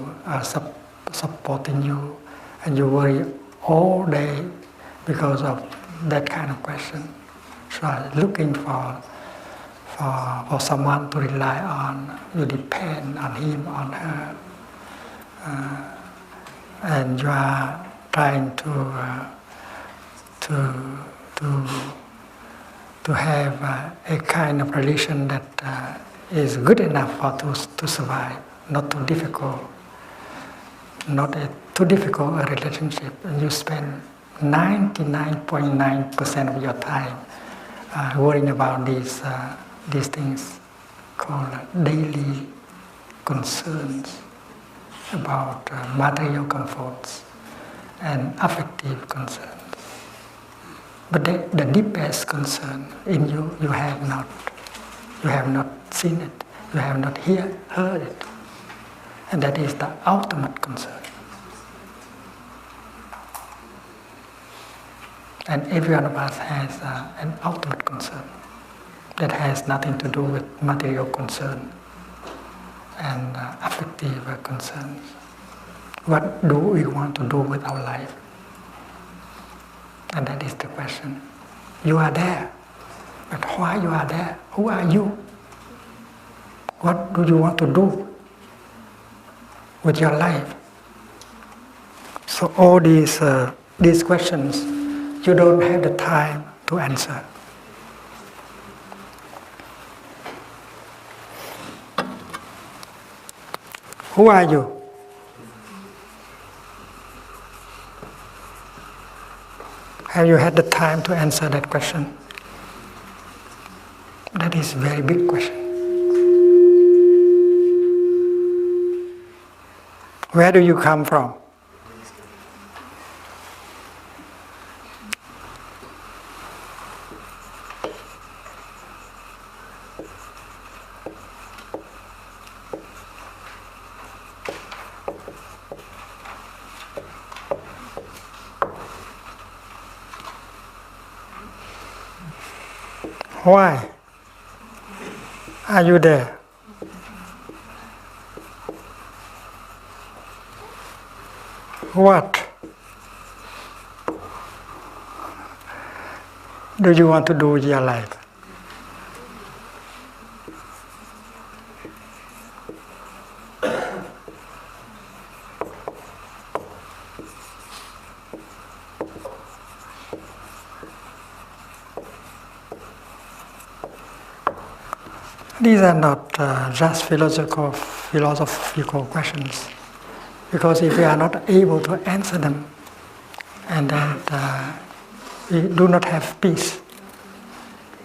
supporting you, and you worry all day because of that kind of question. So looking for someone to rely on, you depend on him, on her, and you are trying to have a kind of relation that is good enough to survive, not too difficult, not too difficult a relationship. And you spend 99.9% of your time worrying about these things called daily concerns about material comforts and affective concerns. But the deepest concern in you, you have not seen it, you have not heard it, and that is the ultimate concern. And every one of us has an ultimate concern that has nothing to do with material concern and affective concerns. What do we want to do with our life? And that is the question. You are there, but why you are there? Who are you? What do you want to do with your life? So all these questions, you don't have the time to answer. Who are you? Have you had the time to answer that question? That is a very big question. Where do you come from? Why are you there? What do you want to do with your life? These are not just philosophical questions, because if we are not able to answer them, and then we do not have peace,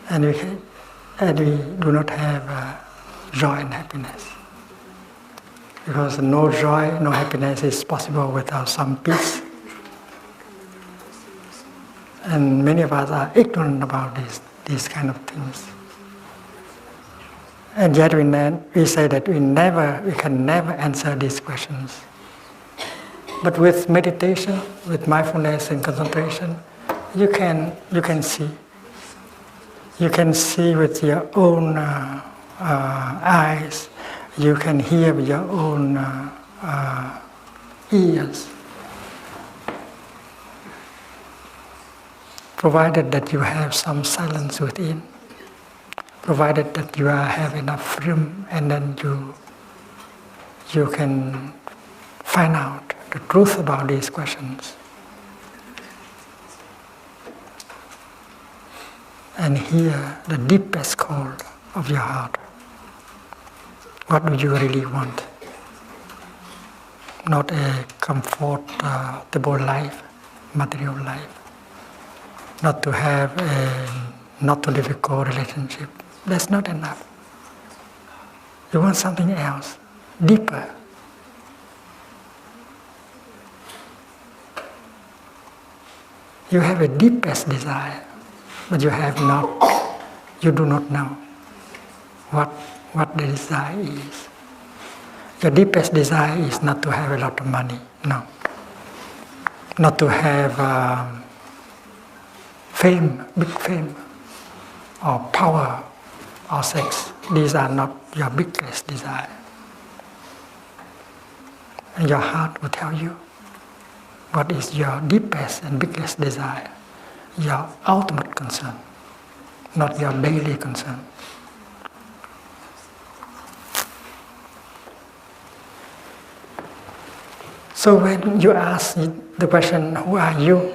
and we do not have joy and happiness. Because no joy, no happiness is possible without some peace. And many of us are ignorant about these kind of things. And yet we say that we can never answer these questions. But with meditation, with mindfulness and concentration, you can see. You can see with your own eyes. You can hear with your own ears. Provided that you have some silence within. Provided that you have enough room, and then you can find out the truth about these questions. And hear the deepest call of your heart. What do you really want? Not a comfortable life, material life. Not to have a not too difficult relationship. That's not enough. You want something else, deeper. You have a deepest desire, but you do not know what the desire is. Your deepest desire is not to have a lot of money, no. Not to have fame, big fame, or power, or sex. These are not your biggest desire. And your heart will tell you what is your deepest and biggest desire, your ultimate concern, not your daily concern. So when you ask the question, who are you?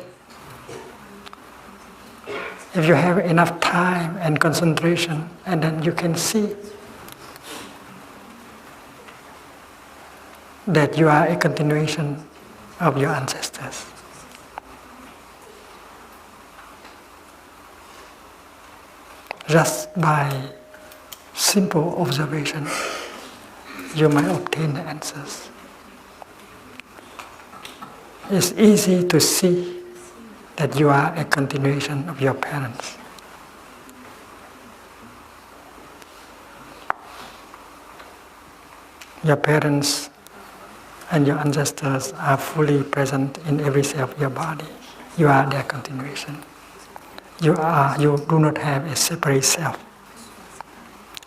If you have enough time and concentration, and then you can see that you are a continuation of your ancestors. Just by simple observation, you might obtain the answers. It's easy to see that you are a continuation of your parents. Your parents and your ancestors are fully present in every cell of your body. You are their continuation. You do not have a separate self.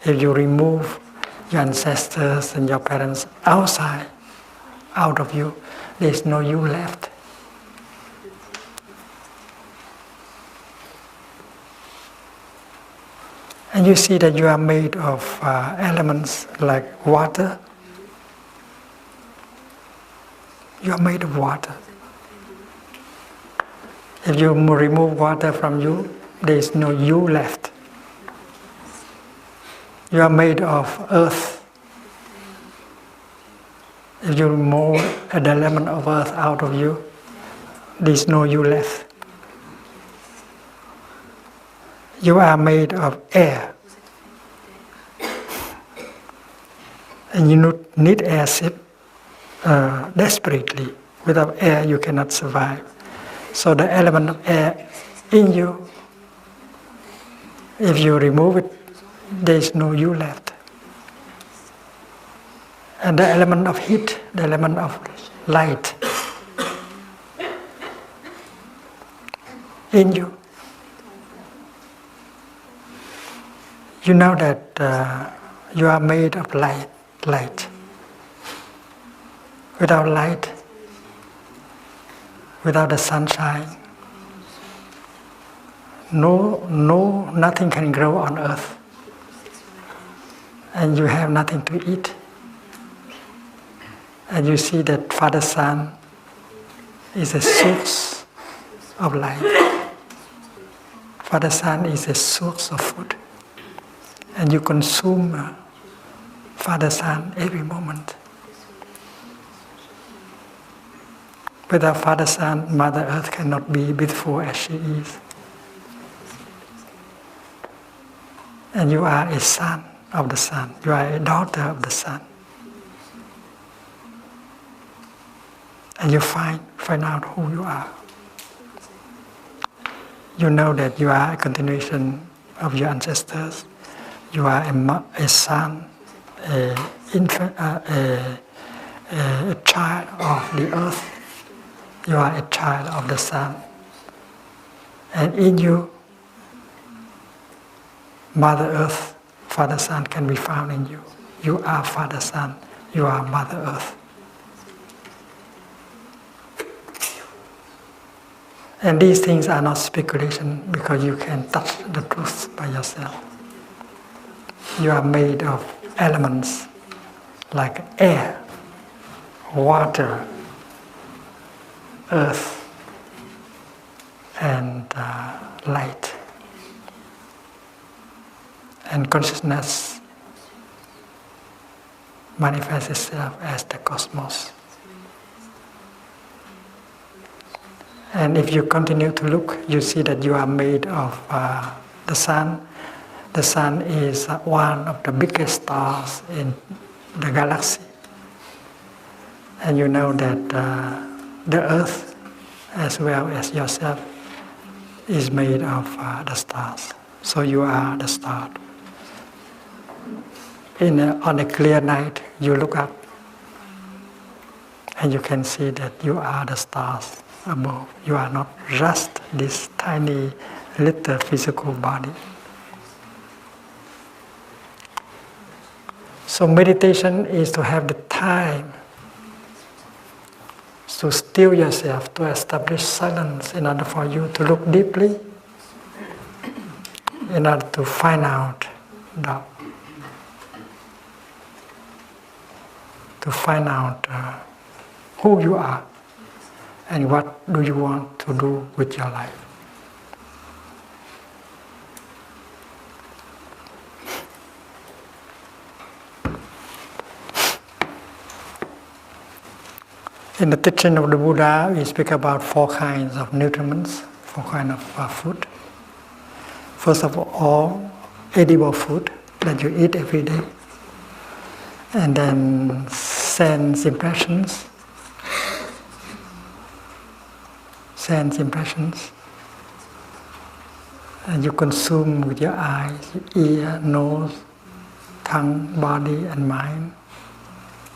If you remove your ancestors and your parents out of you, there is no you left. And you see that you are made of elements like water. You are made of water. If you remove water from you, there is no you left. You are made of earth. If you remove an element of earth out of you, there is no you left. You are made of air. And you need air desperately. Without air, you cannot survive. So the element of air in you, if you remove it, there is no you left. And the element of heat, the element of light in you, you know that you are made of light. Without light, without the sunshine, nothing can grow on earth. And you have nothing to eat. And you see that Father Sun is a source of life. Father Sun is a source of food. And you consume Father Sun every moment. Without Father Sun, Mother Earth cannot be beautiful as she is. And you are a son of the sun. You are a daughter of the sun. And you find out who you are. You know that you are a continuation of your ancestors. You are a son, a child of the earth. You are a child of the sun. And in you, Mother Earth, Father Sun can be found in you. You are Father Sun. You are Mother Earth. And these things are not speculation because you can touch the truth by yourself. You are made of elements like air. water, earth, and light. And consciousness manifests itself as the cosmos. And if you continue to look, you see that you are made of the sun. The sun is one of the biggest stars in the galaxy. And you know that the earth, as well as yourself, is made of the stars. So you are the star. On a clear night, you look up and you can see that you are the stars above. You are not just this tiny little physical body. So meditation is to have the time to still yourself, to establish silence in order for you to look deeply, in order to find out who you are and what do you want to do with your life. In the teaching of the Buddha, we speak about 4 kinds of nutriments, 4 kinds of food. First of all, edible food that you eat every day. And then sense impressions. And you consume with your eyes, ear, nose, tongue, body, and mind.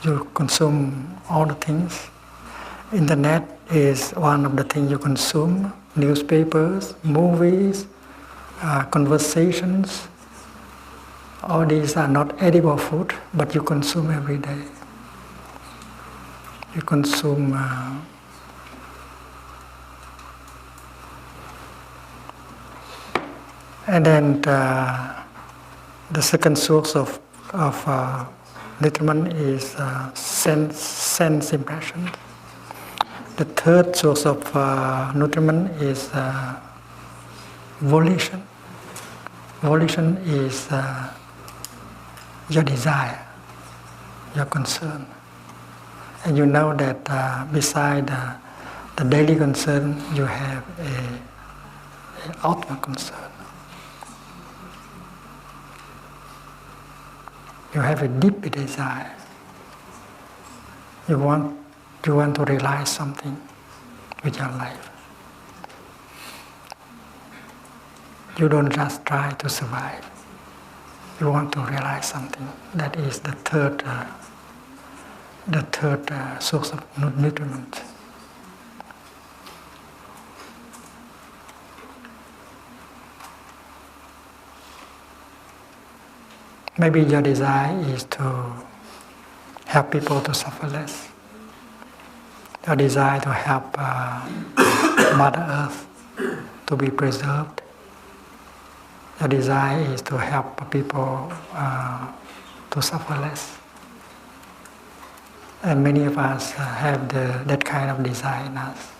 You consume all the things. Internet is one of the things you consume. Newspapers, movies, conversations. All these are not edible food, but you consume every day. You consume and then the second source of nutriment is sense impression. The third source of nutriment is volition. Volition is your desire, your concern. And you know that beside the daily concern, you have an ultimate concern. You have a deep desire. You want to realize something with your life. You don't just try to survive. You want to realize something. That is the third source of nutriment. Maybe your desire is to help people to suffer less. Your desire to help Mother Earth to be preserved. Your desire is to help people to suffer less. And many of us have that kind of desire in us,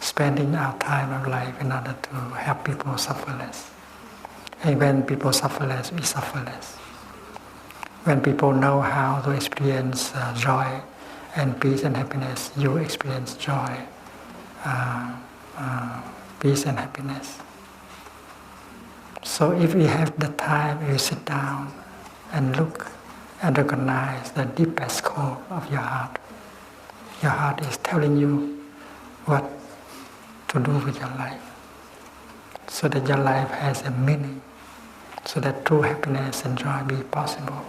spending our time of life in order to help people suffer less. And when people suffer less, we suffer less. When people know how to experience joy and peace and happiness, you experience joy, peace and happiness. So if we have the time, you sit down and look and recognize the deepest core of your heart. Your heart is telling you what to do with your life, so that your life has a meaning, so that true happiness and joy be possible,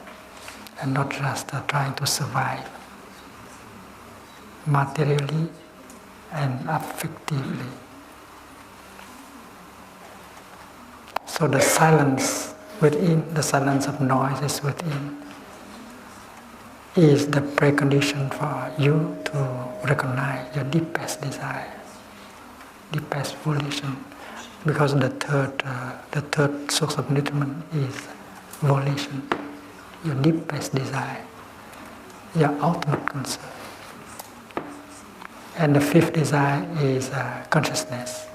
and not just trying to survive materially and affectively. So the silence within, the silence of noises within, is the precondition for you to recognize your deepest desire, deepest volition. Because the third source of nutriment is volition, your deepest desire, your ultimate concern. And the fifth desire is consciousness.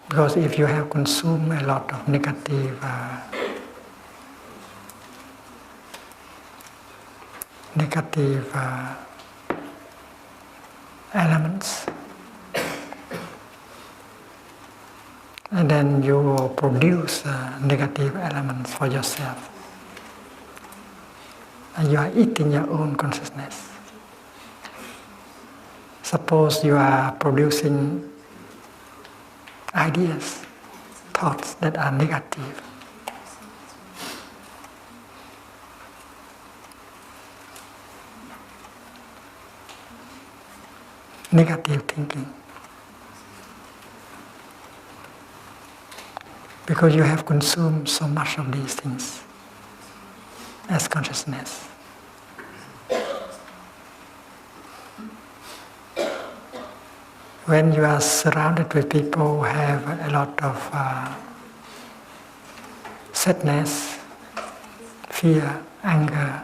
Because if you have consumed a lot of negative elements, and then you will produce negative elements for yourself. And you are eating your own consciousness. Suppose you are producing ideas, thoughts that are negative. Negative thinking. Because you have consumed so much of these things as consciousness. When you are surrounded with people who have a lot of sadness, fear, anger,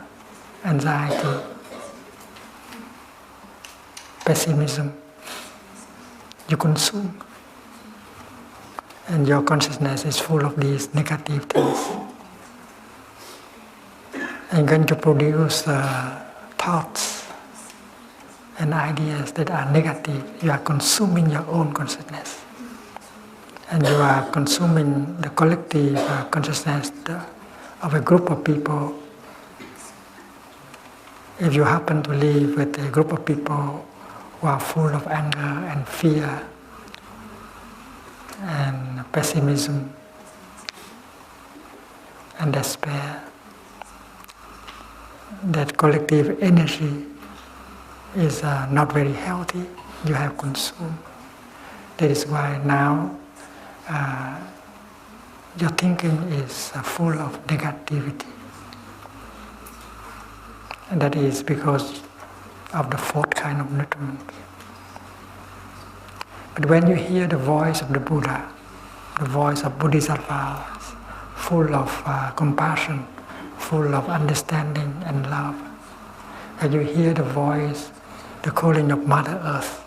anxiety, pessimism, you consume. And your consciousness is full of these negative things. And when you produce thoughts and ideas that are negative, you are consuming your own consciousness. And you are consuming the collective consciousness of a group of people. If you happen to live with a group of people who are full of anger and fear and pessimism and despair, that collective energy is not very healthy. You have consumed. That is why now your thinking is full of negativity. And that is because of the fourth kind of nutriment. But when you hear the voice of the Buddha, the voice of Bodhisattvas, full of compassion, full of understanding and love, and you hear the voice, the calling of Mother Earth,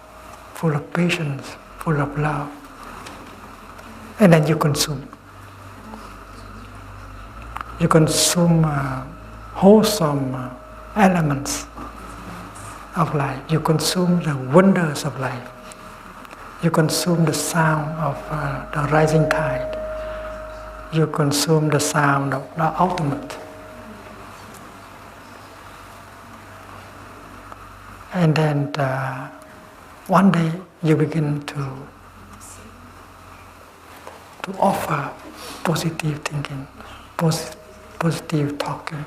full of patience, full of love, and then you consume. You consume wholesome elements of life. You consume the wonders of life. You consume the sound of the rising tide. You consume the sound of the ultimate. And then one day you begin to offer positive thinking, positive talking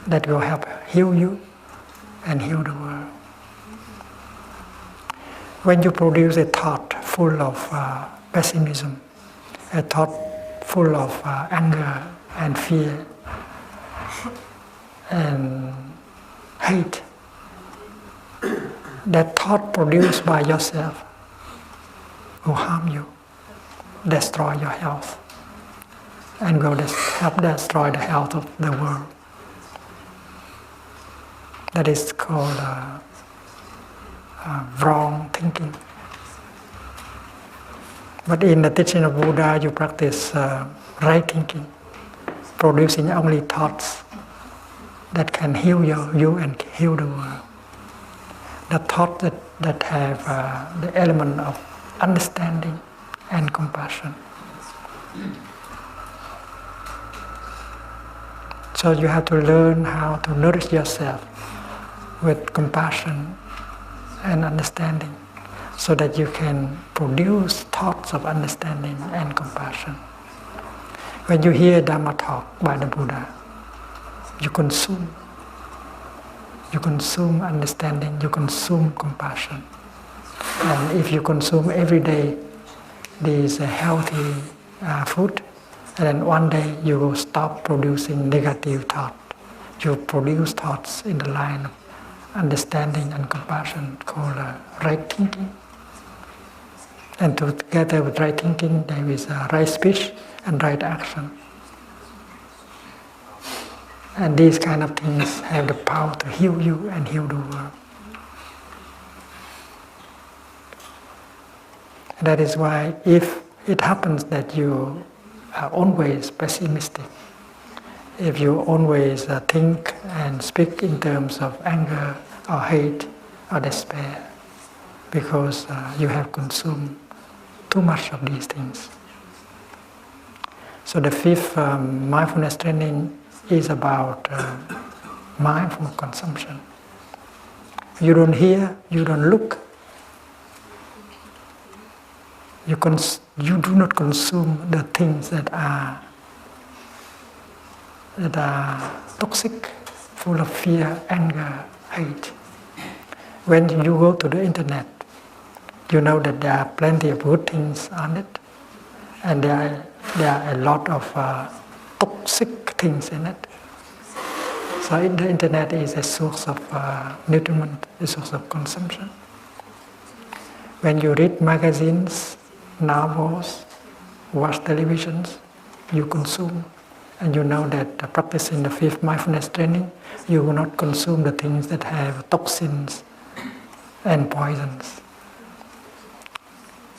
that will help heal you and heal the world. When you produce a thought full of pessimism, a thought full of anger and fear and hate, that thought produced by yourself will harm you, destroy your health, and will help destroy the health of the world. That is called wrong thinking. But in the teaching of Buddha, you practice right thinking, producing only thoughts that can heal you and heal the world. The thoughts that have the element of understanding and compassion. So you have to learn how to nourish yourself with compassion and understanding, so that you can produce thoughts of understanding and compassion. When you hear Dhamma talk by the Buddha, you consume. You consume understanding, you consume compassion. And if you consume every day these healthy food, and then one day you will stop producing negative thoughts. You produce thoughts in the line of understanding and compassion called right thinking. And together with right thinking, there is right speech and right action. And these kind of things have the power to heal you and heal the world. That is why if it happens that you are always pessimistic, if you always think and speak in terms of anger or hate or despair, because you have consumed too much of these things. So the fifth mindfulness training is about mindful consumption. You don't hear, you don't look. You do not consume the things that are toxic, full of fear, anger, hate. When you go to the internet, you know that there are plenty of good things on it, and there are a lot of toxic things in it. So the internet is a source of nutriment, a source of consumption. When you read magazines, novels, watch televisions, you consume. And you know that practicing the fifth mindfulness training, you will not consume the things that have toxins and poisons.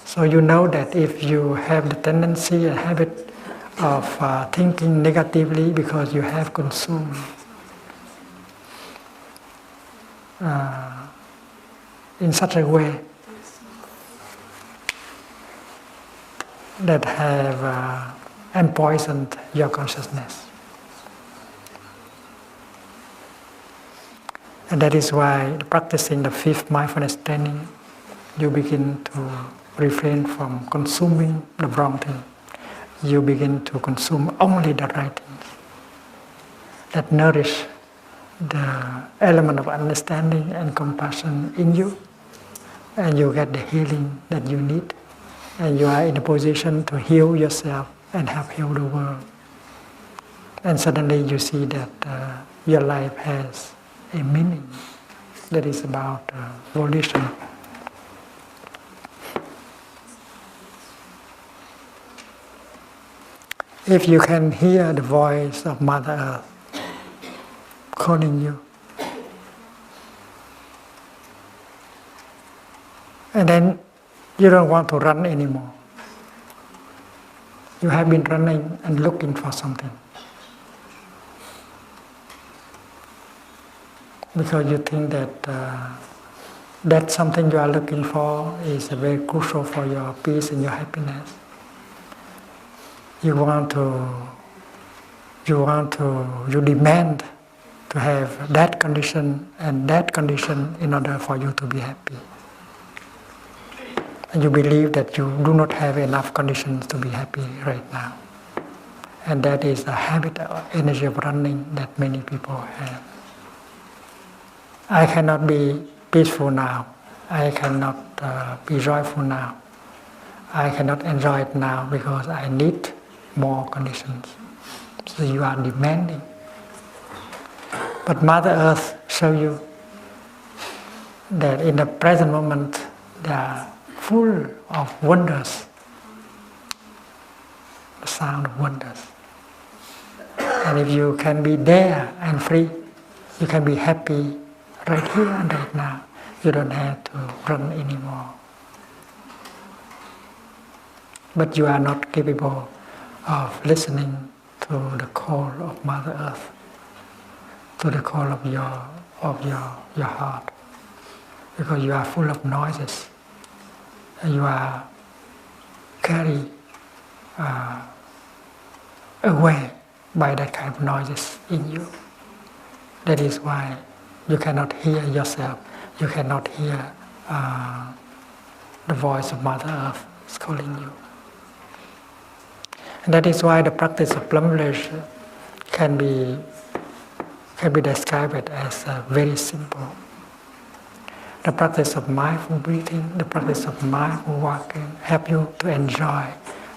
So you know that if you have the tendency and habit of thinking negatively because you have consumed in such a way that have empoisoned your consciousness. And that is why practicing the fifth mindfulness training, you begin to refrain from consuming the wrong thing. You begin to consume only the right things that nourish the element of understanding and compassion in you, and you get the healing that you need, and you are in a position to heal yourself and help heal the world. And suddenly you see that your life has a meaning that is about volition. If you can hear the voice of Mother Earth calling you, and then you don't want to run anymore. You have been running and looking for something because you think that that something you are looking for is very crucial for your peace and your happiness. You demand to have that condition and that condition in order for you to be happy. And you believe that you do not have enough conditions to be happy right now. And that is the habit or energy of running that many people have. I cannot be peaceful now. I cannot be joyful now. I cannot enjoy it now because I need more conditions. So you are demanding. But Mother Earth shows you that in the present moment they are full of wonders, the sound of wonders. And if you can be there and free, you can be happy right here and right now. You don't have to run anymore. But you are not capable of listening to the call of Mother Earth, to the call of your heart, because you are full of noises, and you are carried away by that kind of noises in you. That is why you cannot hear yourself. You cannot hear the voice of Mother Earth calling you. And that is why the practice of plum village can be described as very simple. The practice of mindful breathing, the practice of mindful walking help you to enjoy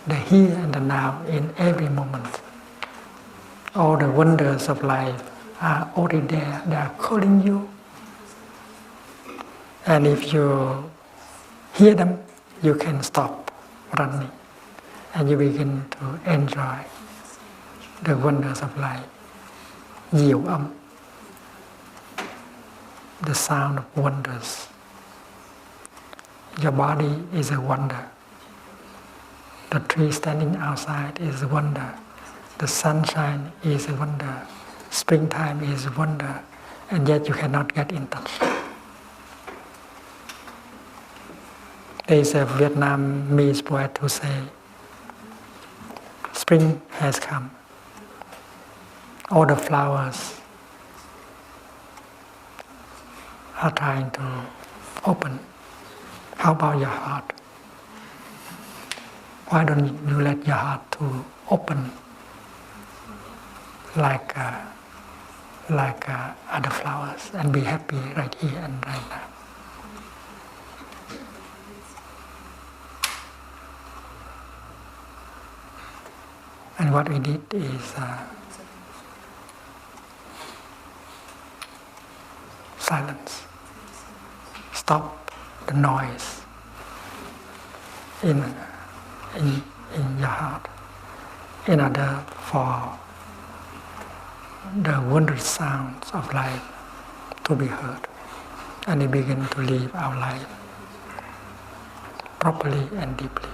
the here and the now in every moment. All the wonders of life are already there, they are calling you. And if you hear them, you can stop running and you begin to enjoy the wonders of life. diệu âm, the sound of wonders. Your body is a wonder. The tree standing outside is a wonder. The sunshine is a wonder. Springtime is a wonder. And yet you cannot get in touch. There is a Vietnamese poet who say, spring has come. All the flowers are trying to open. How about your heart? Why don't you let your heart to open like other flowers and be happy right here and right now? And what we did is silence. Stop the noise in your heart in order for the wondrous sounds of life to be heard, and we begin to live our life properly and deeply.